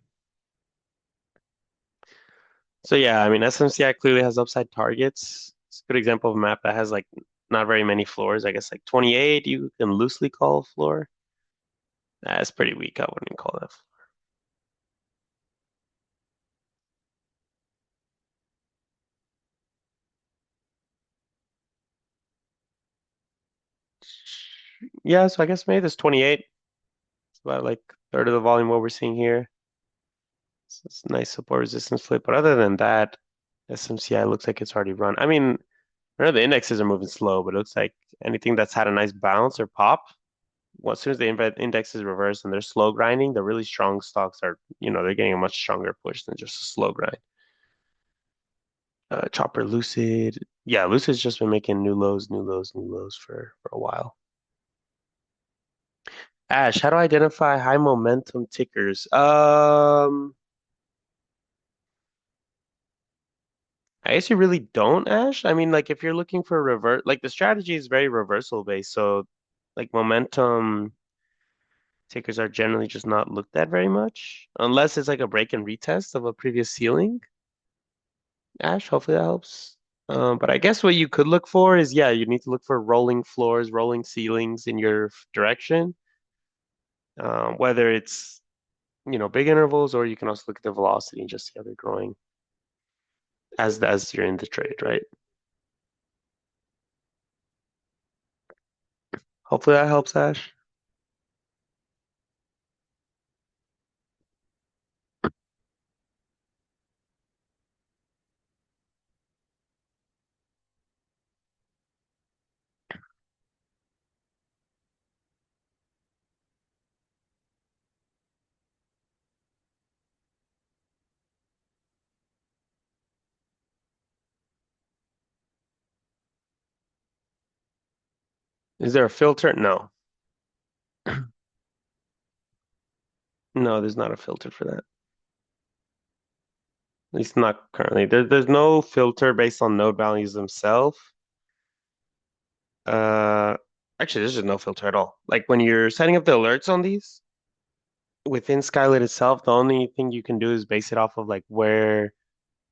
Speaker 1: So yeah, I mean SMCI clearly has upside targets. It's a good example of a map that has like not very many floors. I guess like 28 you can loosely call a floor. That's pretty weak. I wouldn't call that. Yeah, so I guess maybe this 28. It's about like third of the volume what we're seeing here. It's a nice support resistance flip. But other than that, SMCI looks like it's already run. I mean, I know the indexes are moving slow, but it looks like anything that's had a nice bounce or pop, well, as soon as the index is reversed and they're slow grinding, the really strong stocks are, they're getting a much stronger push than just a slow grind. Chopper Lucid. Yeah, Lucid's just been making new lows, new lows, new lows for a while. Ash, how do I identify high momentum tickers? I guess you really don't, Ash. I mean, like if you're looking for revert, like the strategy is very reversal based. So, like momentum tickers are generally just not looked at very much, unless it's like a break and retest of a previous ceiling. Ash, hopefully that helps. But I guess what you could look for is, yeah, you need to look for rolling floors, rolling ceilings in your direction. Whether it's, big intervals, or you can also look at the velocity and just see how they're growing as you're in the trade, right? Hopefully that helps, Ash. Is there a filter? No. No, there's not a filter for that. At least not currently. There's no filter based on node values themselves. Uh, Actually, there's just no filter at all. Like when you're setting up the alerts on these within Skylit itself, the only thing you can do is base it off of like where,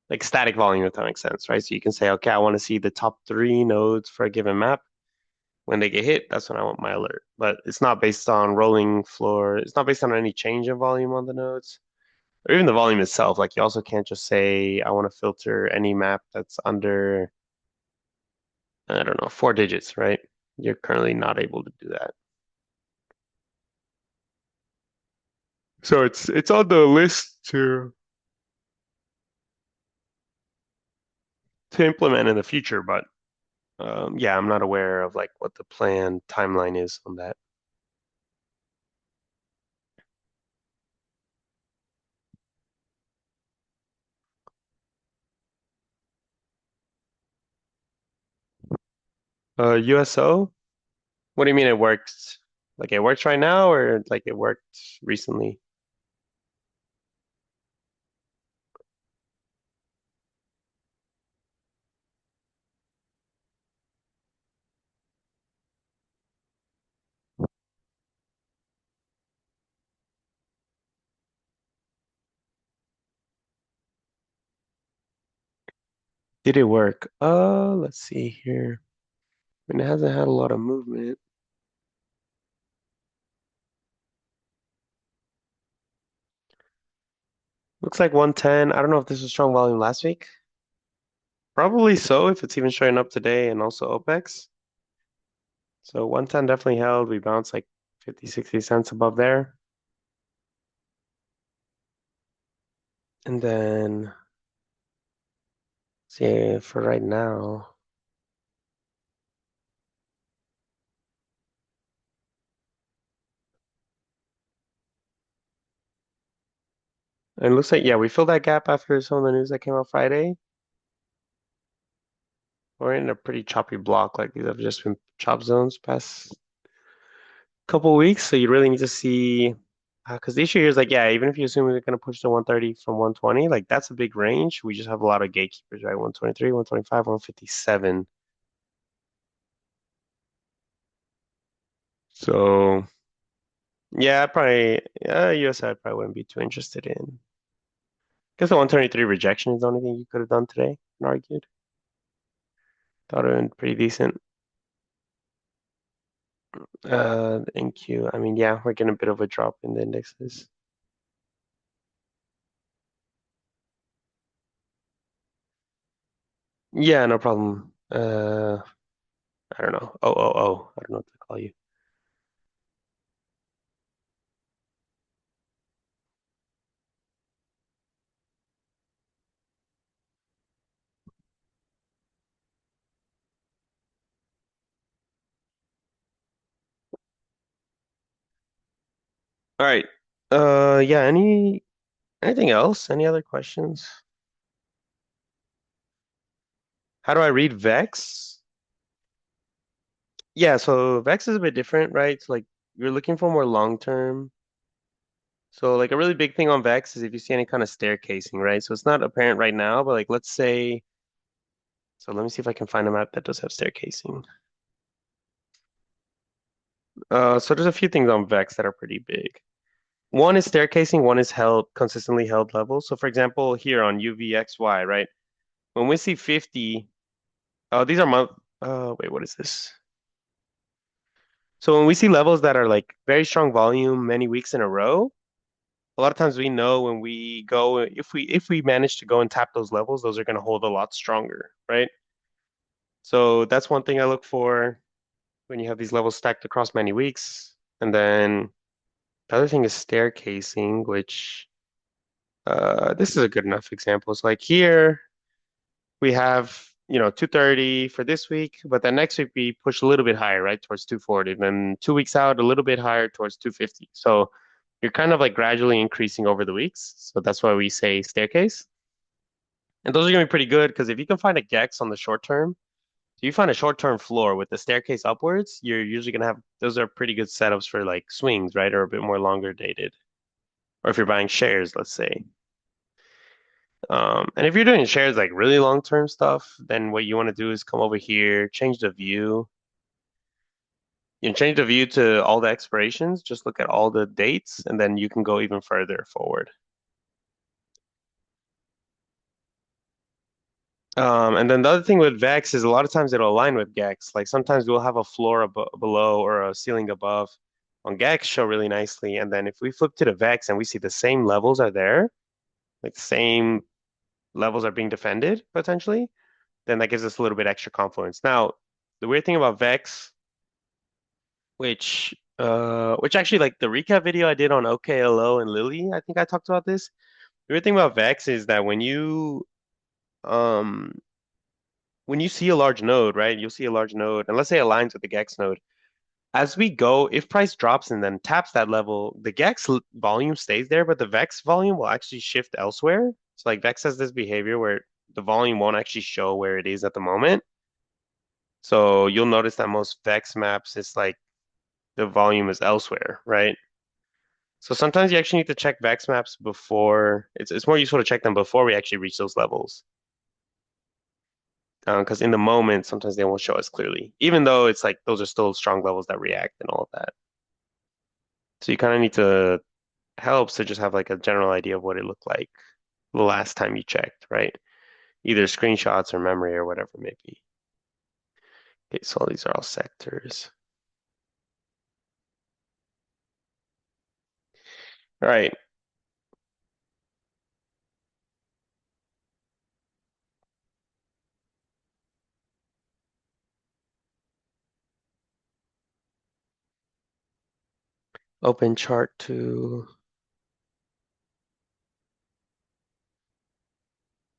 Speaker 1: like static volume, if that makes sense, right? So you can say, okay, I want to see the top three nodes for a given map. When they get hit, that's when I want my alert. But it's not based on rolling floor. It's not based on any change in volume on the nodes, or even the volume itself. Like you also can't just say, I want to filter any map that's under, I don't know, 4 digits, right? You're currently not able to do that. So it's on the list to implement in the future, but yeah, I'm not aware of like what the planned timeline is on that. USO? What do you mean it works? Like it works right now, or like it worked recently? Did it work? Let's see here. I mean, it hasn't had a lot of movement. Looks like 110. I don't know if this was strong volume last week. Probably so, if it's even showing up today and also OPEX. So 110 definitely held. We bounced like 50, 60 cents above there. And then, see, for right now, it looks like, yeah, we filled that gap after some of the news that came out Friday. We're in a pretty choppy block. Like these have just been chop zones past couple weeks. So you really need to see, because the issue here is like, yeah, even if you assume we're going to push to 130 from 120, like that's a big range. We just have a lot of gatekeepers, right? 123, 125, 157. So yeah, probably, US I probably wouldn't be too interested in. Because the 123 rejection is the only thing you could have done today and argued. Thought it would been pretty decent. The NQ, I mean, yeah, we're getting a bit of a drop in the indexes. Yeah, no problem. I don't know. I don't know what to call you. All right. Yeah, anything else? Any other questions? How do I read Vex? Yeah, so Vex is a bit different, right? So like you're looking for more long term. So like a really big thing on Vex is if you see any kind of staircasing, right? So it's not apparent right now, but like let's say, so let me see if I can find a map that does have staircasing. So there's a few things on Vex that are pretty big. One is staircasing, one is held consistently held levels. So for example, here on UVXY, right? When we see 50, these are month. Wait, what is this? So when we see levels that are like very strong volume many weeks in a row, a lot of times we know when we go if we manage to go and tap those levels, those are going to hold a lot stronger, right? So that's one thing I look for when you have these levels stacked across many weeks. And then the other thing is staircasing, which this is a good enough example. So like here we have 230 for this week, but then next week we push a little bit higher, right, towards 240. Then 2 weeks out, a little bit higher towards 250. So you're kind of like gradually increasing over the weeks. So that's why we say staircase. And those are going to be pretty good because if you can find a Gex on the short term, So you find a short-term floor with the staircase upwards, you're usually gonna have those are pretty good setups for like swings, right? Or a bit more longer dated. Or if you're buying shares, let's say. And if you're doing shares like really long-term stuff, then what you want to do is come over here, change the view. You can change the view to all the expirations, just look at all the dates, and then you can go even further forward. And then the other thing with VEX is a lot of times it'll align with GEX. Like sometimes we'll have a floor below or a ceiling above on GEX show really nicely. And then if we flip to the VEX and we see the same levels are there, like the same levels are being defended potentially, then that gives us a little bit extra confluence. Now, the weird thing about VEX, which actually like the recap video I did on OKLO and Lily, I think I talked about this. The weird thing about VEX is that um when you see a large node, right? You'll see a large node, and let's say it aligns with the GEX node. As we go, if price drops and then taps that level, the GEX volume stays there, but the VEX volume will actually shift elsewhere. So like VEX has this behavior where the volume won't actually show where it is at the moment. So you'll notice that most VEX maps, it's like the volume is elsewhere, right? So sometimes you actually need to check VEX maps before it's more useful to check them before we actually reach those levels. Because in the moment, sometimes they won't show us clearly, even though it's like those are still strong levels that react and all of that. So you kind of need to helps to just have like a general idea of what it looked like the last time you checked, right? Either screenshots or memory or whatever it may be. Okay, so all these are all sectors. All right, open chart to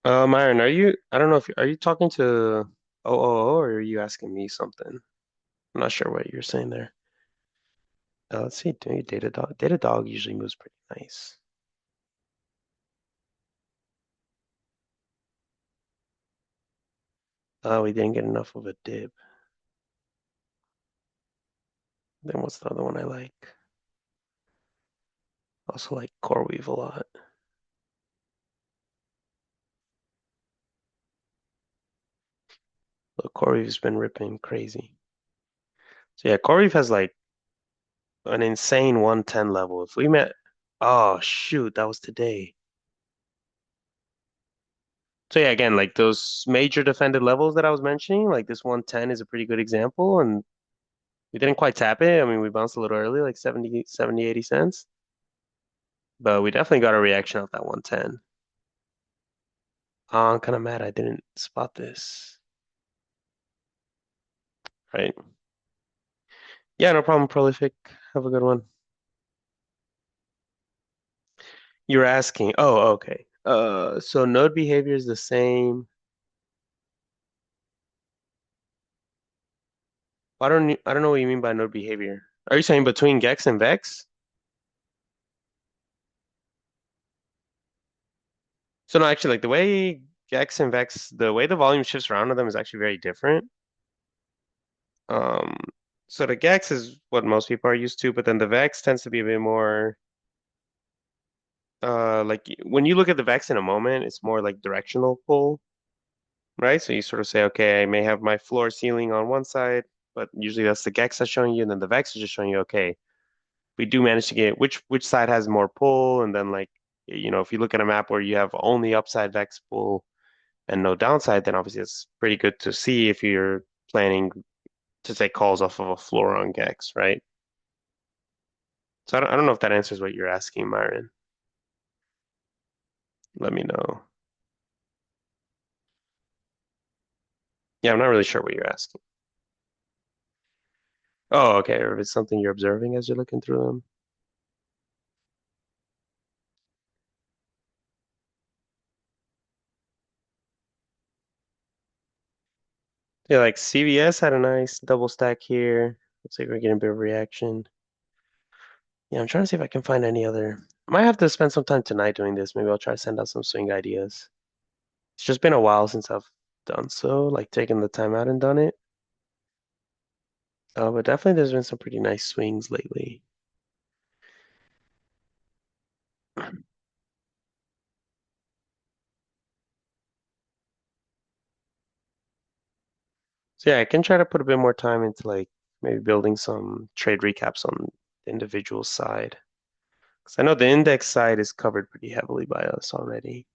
Speaker 1: Myron, I don't know if are you talking to OOO or are you asking me something? I'm not sure what you're saying there. Let's see, Data Dog. Data Dog usually moves pretty nice. We didn't get enough of a dip. Then what's the other one I like? Also like CoreWeave a lot. But CoreWeave's been ripping crazy. So yeah, CoreWeave has like an insane 110 level. If we met, oh shoot, that was today. So yeah, again, like those major defended levels that I was mentioning, like this 110 is a pretty good example, and we didn't quite tap it. I mean, we bounced a little early, like 70, 80 cents, but we definitely got a reaction off that 110. Oh, I'm kind of mad I didn't spot this, right? Yeah, no problem, Prolific. Have a good one. You're asking, oh, okay. So node behavior is the same. I don't know what you mean by node behavior. Are you saying between Gex and Vex? So no, actually, like the way Gex and Vex, the way the volume shifts around to them is actually very different. Um, so the Gex is what most people are used to, but then the Vex tends to be a bit more like when you look at the Vex in a moment, it's more like directional pull, right? So you sort of say, okay, I may have my floor ceiling on one side, but usually that's the Gex that's showing you, and then the Vex is just showing you, okay, we do manage to get which side has more pull, and then like if you look at a map where you have only upside Vex pull and no downside, then obviously it's pretty good to see if you're planning to take calls off of a floor on Gex, right? So I don't know if that answers what you're asking, Myron. Let me know. Yeah, I'm not really sure what you're asking. Oh, okay. Or if it's something you're observing as you're looking through them. Yeah, like CVS had a nice double stack here. Looks like we're getting a bit of reaction. Yeah, I'm trying to see if I can find any other. I might have to spend some time tonight doing this. Maybe I'll try to send out some swing ideas. It's just been a while since I've done so, like taken the time out and done it. But definitely there's been some pretty nice swings lately. So yeah, I can try to put a bit more time into like maybe building some trade recaps on the individual side. Because I know the index side is covered pretty heavily by us already.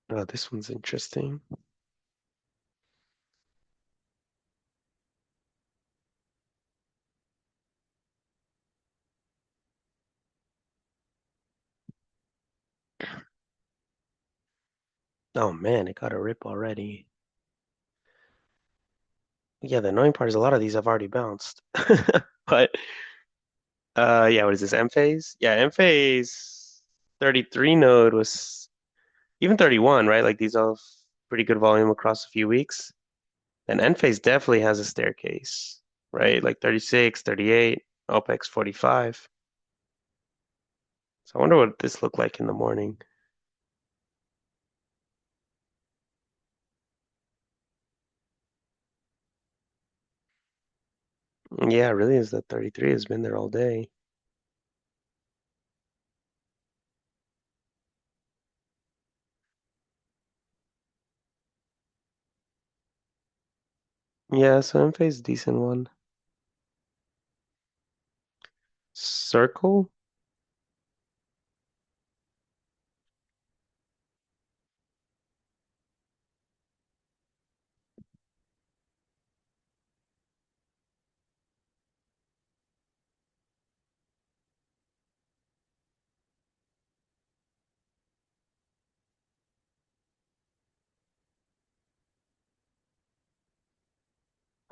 Speaker 1: Oh, this one's interesting. Oh man, it got a rip already. Yeah, the annoying part is a lot of these have already bounced. But yeah, what is this? M phase? Yeah, M phase 33 node was even 31, right? Like these all have pretty good volume across a few weeks. And N phase definitely has a staircase, right? Like 36, 38, OPEX 45. So I wonder what this looked like in the morning. Yeah, it really is that 33 has been there all day. Yeah, so M phase decent one. Circle?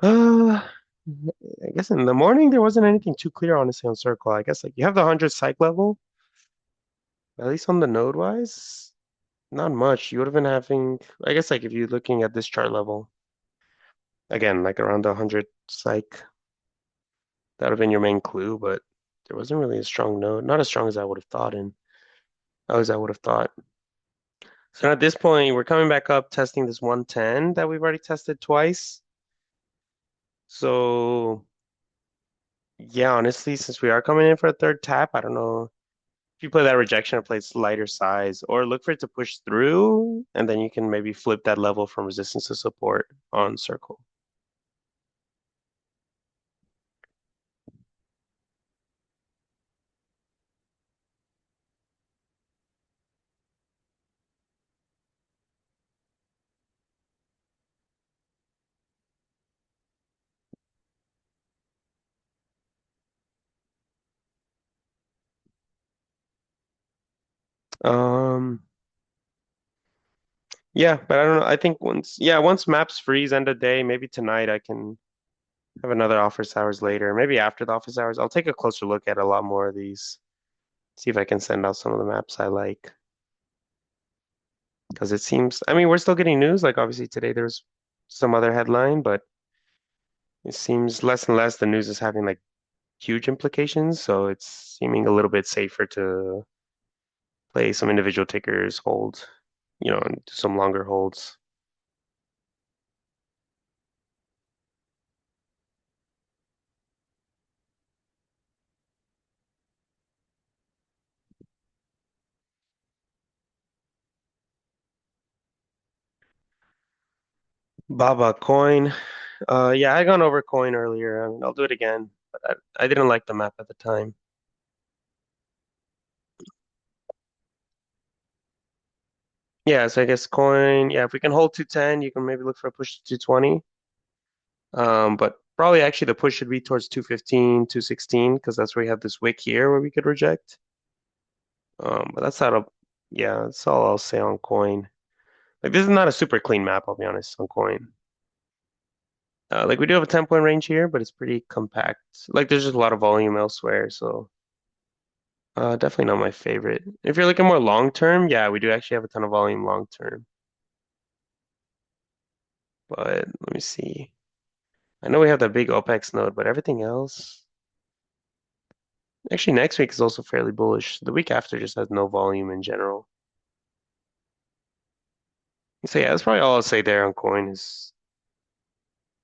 Speaker 1: I guess in the morning there wasn't anything too clear, honestly, on Circle. I guess like you have the 100 psych level, at least on the node wise, not much. You would have been having, I guess like if you're looking at this chart level, again, like around the 100 psych, that would have been your main clue, but there wasn't really a strong node, not as strong as I would have thought, and as I would have thought. So at this point, we're coming back up, testing this 110 that we've already tested twice. So yeah, honestly, since we are coming in for a third tap, I don't know if you play that rejection or plays lighter size, or look for it to push through, and then you can maybe flip that level from resistance to support on circle. Um, yeah, but I don't know. I think once maps freeze end of day, maybe tonight I can have another office hours later. Maybe after the office hours, I'll take a closer look at a lot more of these. See if I can send out some of the maps I like. Because it seems, I mean, we're still getting news. Like obviously today there's some other headline, but it seems less and less the news is having like huge implications. So it's seeming a little bit safer to play some individual tickers, hold, and do some longer holds. Baba coin. Yeah, I gone over coin earlier. I mean, I'll do it again, but I didn't like the map at the time. Yeah, so I guess coin. Yeah, if we can hold 210, you can maybe look for a push to 220. But probably actually the push should be towards 215, 216, because that's where we have this wick here where we could reject. But that's not a, yeah, that's all I'll say on coin. Like this is not a super clean map, I'll be honest, on coin. Like we do have a 10-point range here, but it's pretty compact. Like there's just a lot of volume elsewhere, so definitely not my favorite. If you're looking more long term, yeah, we do actually have a ton of volume long term. But let me see. I know we have that big OPEX node, but everything else, actually next week is also fairly bullish. The week after just has no volume in general. So yeah, that's probably all I'll say there on coin is,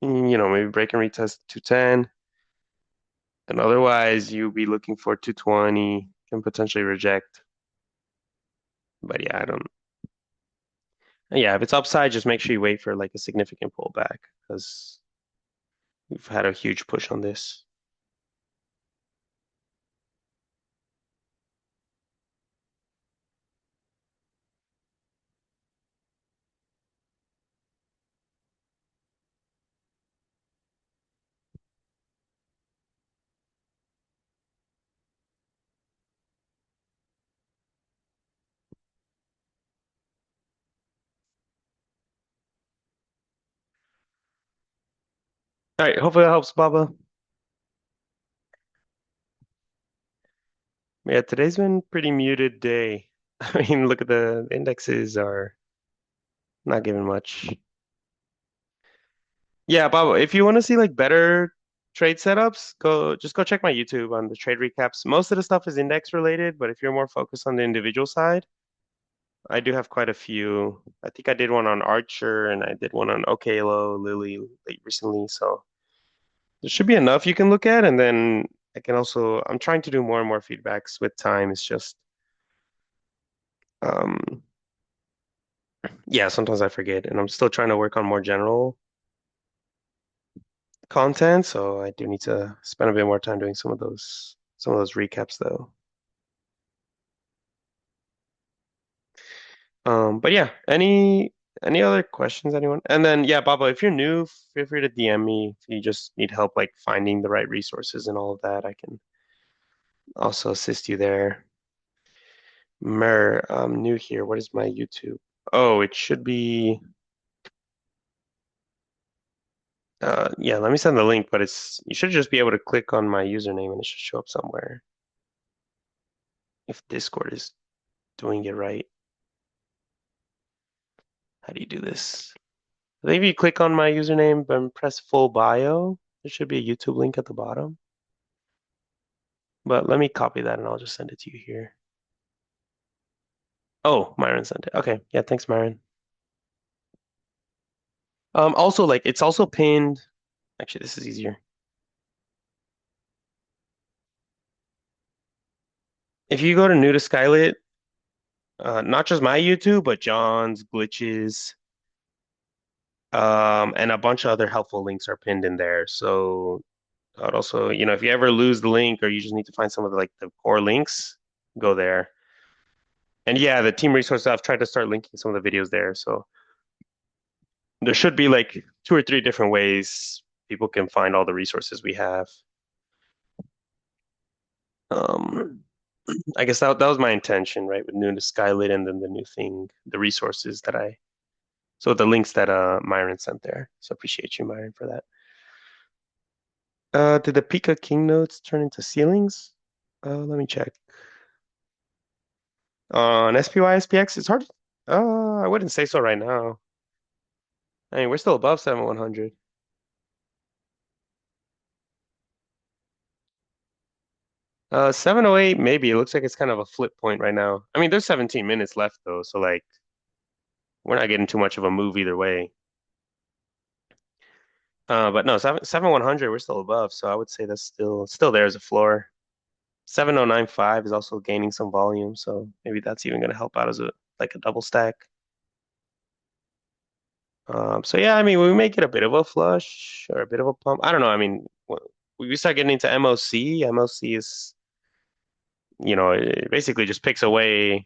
Speaker 1: maybe break and retest 210. And otherwise, you'll be looking for 220, can potentially reject. But yeah, I don't. Yeah, if it's upside, just make sure you wait for like a significant pullback because we've had a huge push on this. All right, hopefully that helps, Baba. Yeah, today's been pretty muted day. I mean, look at the indexes are not giving much. Yeah, Baba, if you want to see like better trade setups, go check my YouTube on the trade recaps. Most of the stuff is index related, but if you're more focused on the individual side, I do have quite a few. I think I did one on Archer and I did one on OKLO, Lily late recently. So there should be enough you can look at. And then I'm trying to do more and more feedbacks with time. It's just, um, yeah, sometimes I forget and I'm still trying to work on more general content. So I do need to spend a bit more time doing some of those recaps though. But yeah, any other questions, anyone? And then yeah, Baba, if you're new, feel free to DM me if you just need help like finding the right resources and all of that. I can also assist you there. I'm new here. What is my YouTube? Oh, it should be yeah, let me send the link, but you should just be able to click on my username and it should show up somewhere if Discord is doing it right. How do you do this? I think if you click on my username and press full bio, there should be a YouTube link at the bottom. But let me copy that and I'll just send it to you here. Oh, Myron sent it. Okay. Yeah, thanks, Myron. Also, like it's also pinned. Actually, this is easier. If you go to new to Skylit, not just my YouTube, but John's, Glitches, and a bunch of other helpful links are pinned in there. So I'd also, if you ever lose the link or you just need to find some of the core links, go there. And yeah, the team resources, I've tried to start linking some of the videos there. So there should be like two or three different ways people can find all the resources we have. Um, I guess that was my intention, right? With new to Skylit and then the new thing, the resources so the links that Myron sent there. So appreciate you, Myron, for that. Did the Pika King notes turn into ceilings? Let me check. On SPY, SPX, it's hard. I wouldn't say so right now. I mean, we're still above 7,100. 708, maybe. It looks like it's kind of a flip point right now. I mean, there's 17 minutes left though, so like we're not getting too much of a move either way. But no, 7,100, we're still above, so I would say that's still there as a floor. 7,095 is also gaining some volume, so maybe that's even going to help out as a double stack. So yeah, I mean, we may get a bit of a flush or a bit of a pump. I don't know. I mean, we start getting into MOC. MOC is, it basically just picks a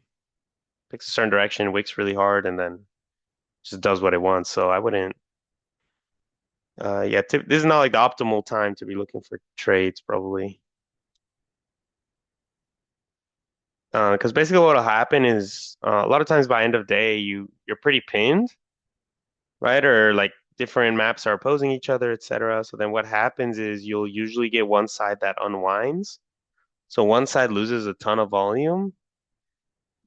Speaker 1: certain direction, wicks really hard, and then just does what it wants. So I wouldn't. Yeah, this is not like the optimal time to be looking for trades, probably. Because basically what'll happen is a lot of times by end of day you're pretty pinned, right? Or like different maps are opposing each other, etc. So then what happens is you'll usually get one side that unwinds. So one side loses a ton of volume,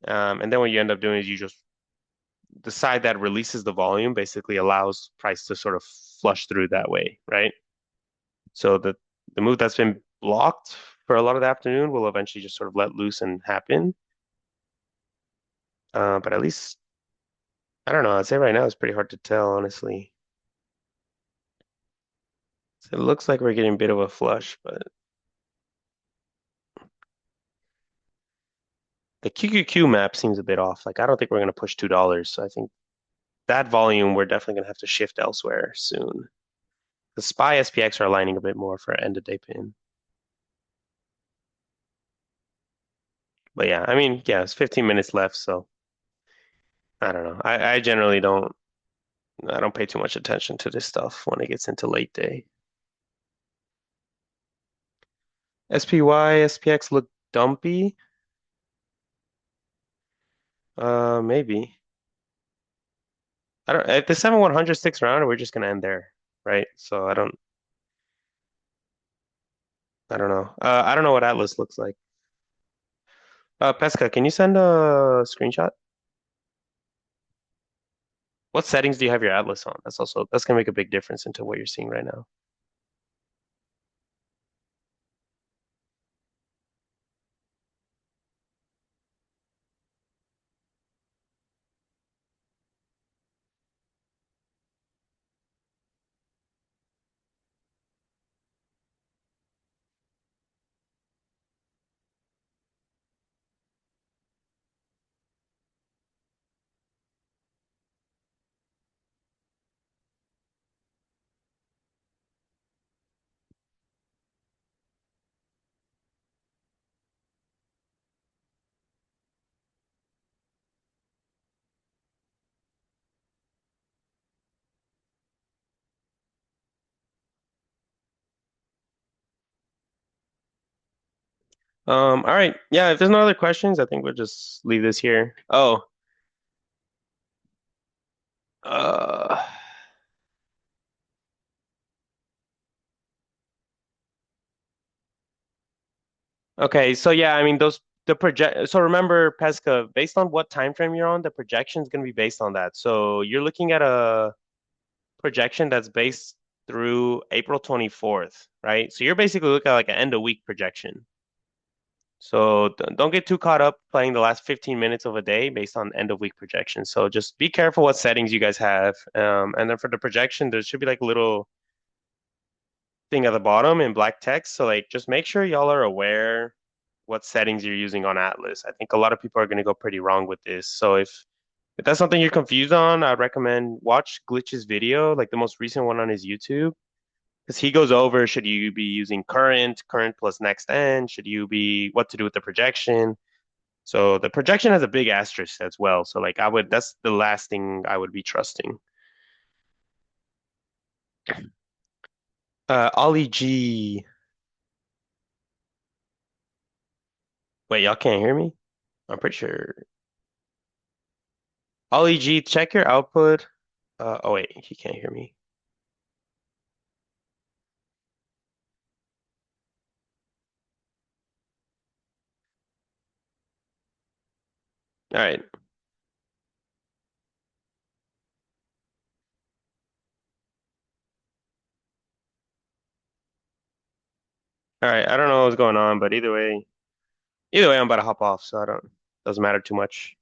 Speaker 1: and then what you end up doing is the side that releases the volume basically allows price to sort of flush through that way, right? So the move that's been blocked for a lot of the afternoon will eventually just sort of let loose and happen. But at least I don't know. I'd say right now it's pretty hard to tell, honestly. So it looks like we're getting a bit of a flush, but the QQQ map seems a bit off. Like I don't think we're gonna push $2. So I think that volume we're definitely gonna have to shift elsewhere soon. The SPY SPX are aligning a bit more for end of day pin. But yeah, I mean, yeah, it's 15 minutes left, so I don't know. I generally don't pay too much attention to this stuff when it gets into late day. SPY, SPX look dumpy. Maybe. I don't if the 7-100 sticks around, we're just gonna end there, right? So I don't know. I don't know what Atlas looks like. Pesca, can you send a screenshot? What settings do you have your Atlas on? That's gonna make a big difference into what you're seeing right now. All right. Yeah, if there's no other questions, I think we'll just leave this here. Oh, uh, okay. So yeah, I mean the project. So remember, Pesca, based on what time frame you're on, the projection is going to be based on that. So you're looking at a projection that's based through April 24th, right? So you're basically looking at like an end of week projection. So don't get too caught up playing the last 15 minutes of a day based on end of week projection. So just be careful what settings you guys have. And then for the projection, there should be like a little thing at the bottom in black text. So like just make sure y'all are aware what settings you're using on Atlas. I think a lot of people are going to go pretty wrong with this. So if that's something you're confused on, I'd recommend watch Glitch's video, like the most recent one on his YouTube, because he goes over should you be using current plus next end, should you be what to do with the projection. So the projection has a big asterisk as well. So like that's the last thing I would be trusting. Ollie G. Wait, y'all can't hear me? I'm pretty sure. Ollie G, check your output. Oh wait, he can't hear me. All right. All right. I don't know what's going on, but either way, I'm about to hop off, so I don't doesn't matter too much.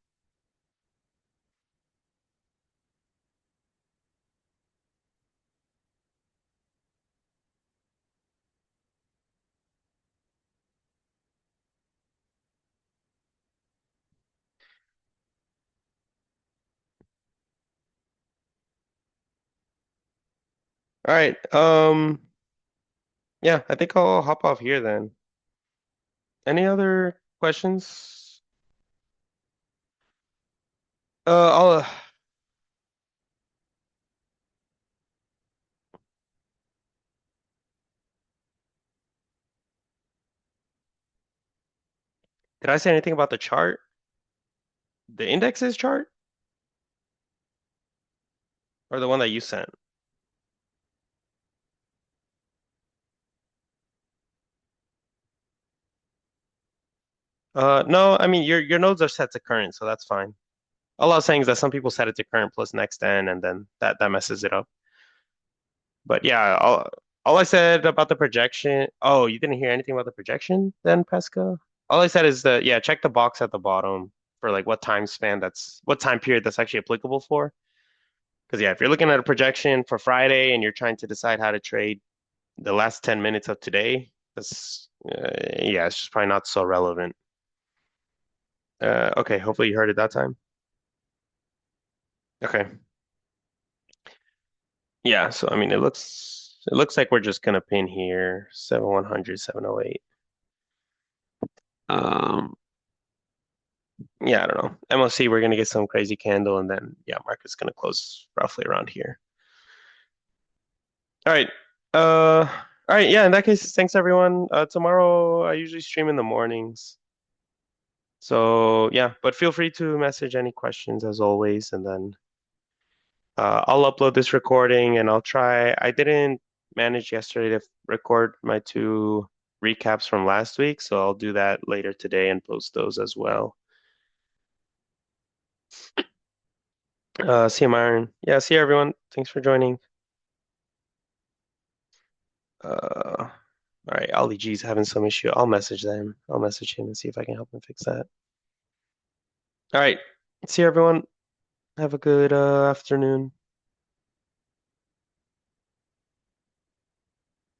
Speaker 1: All right. Yeah, I think I'll hop off here then. Any other questions? I'll did I say anything about the chart? The indexes chart or the one that you sent? No, I mean your nodes are set to current, so that's fine. All I was saying is that some people set it to current plus next n, and then that messes it up. But yeah, All I said about the projection. Oh, you didn't hear anything about the projection then, Pesca? All I said is that yeah, check the box at the bottom for like what time period that's actually applicable for. Because yeah, if you're looking at a projection for Friday and you're trying to decide how to trade the last 10 minutes of today, that's yeah, it's just probably not so relevant. Okay, hopefully you heard it that time. Okay. Yeah, so I mean it looks like we're just gonna pin here 7100 708. Um yeah, I don't know. MOC we're gonna get some crazy candle and then yeah, market's gonna close roughly around here. All right. All right, yeah, in that case, thanks everyone. Tomorrow I usually stream in the mornings. So yeah, but feel free to message any questions as always, and then I'll upload this recording and I'll try. I didn't manage yesterday to record my two recaps from last week, so I'll do that later today and post those as well. See you, Myron. Yeah, see you, everyone. Thanks for joining. All right, Ali G's having some issue. I'll message them. I'll message him and see if I can help him fix that. All right, see you, everyone. Have a good afternoon.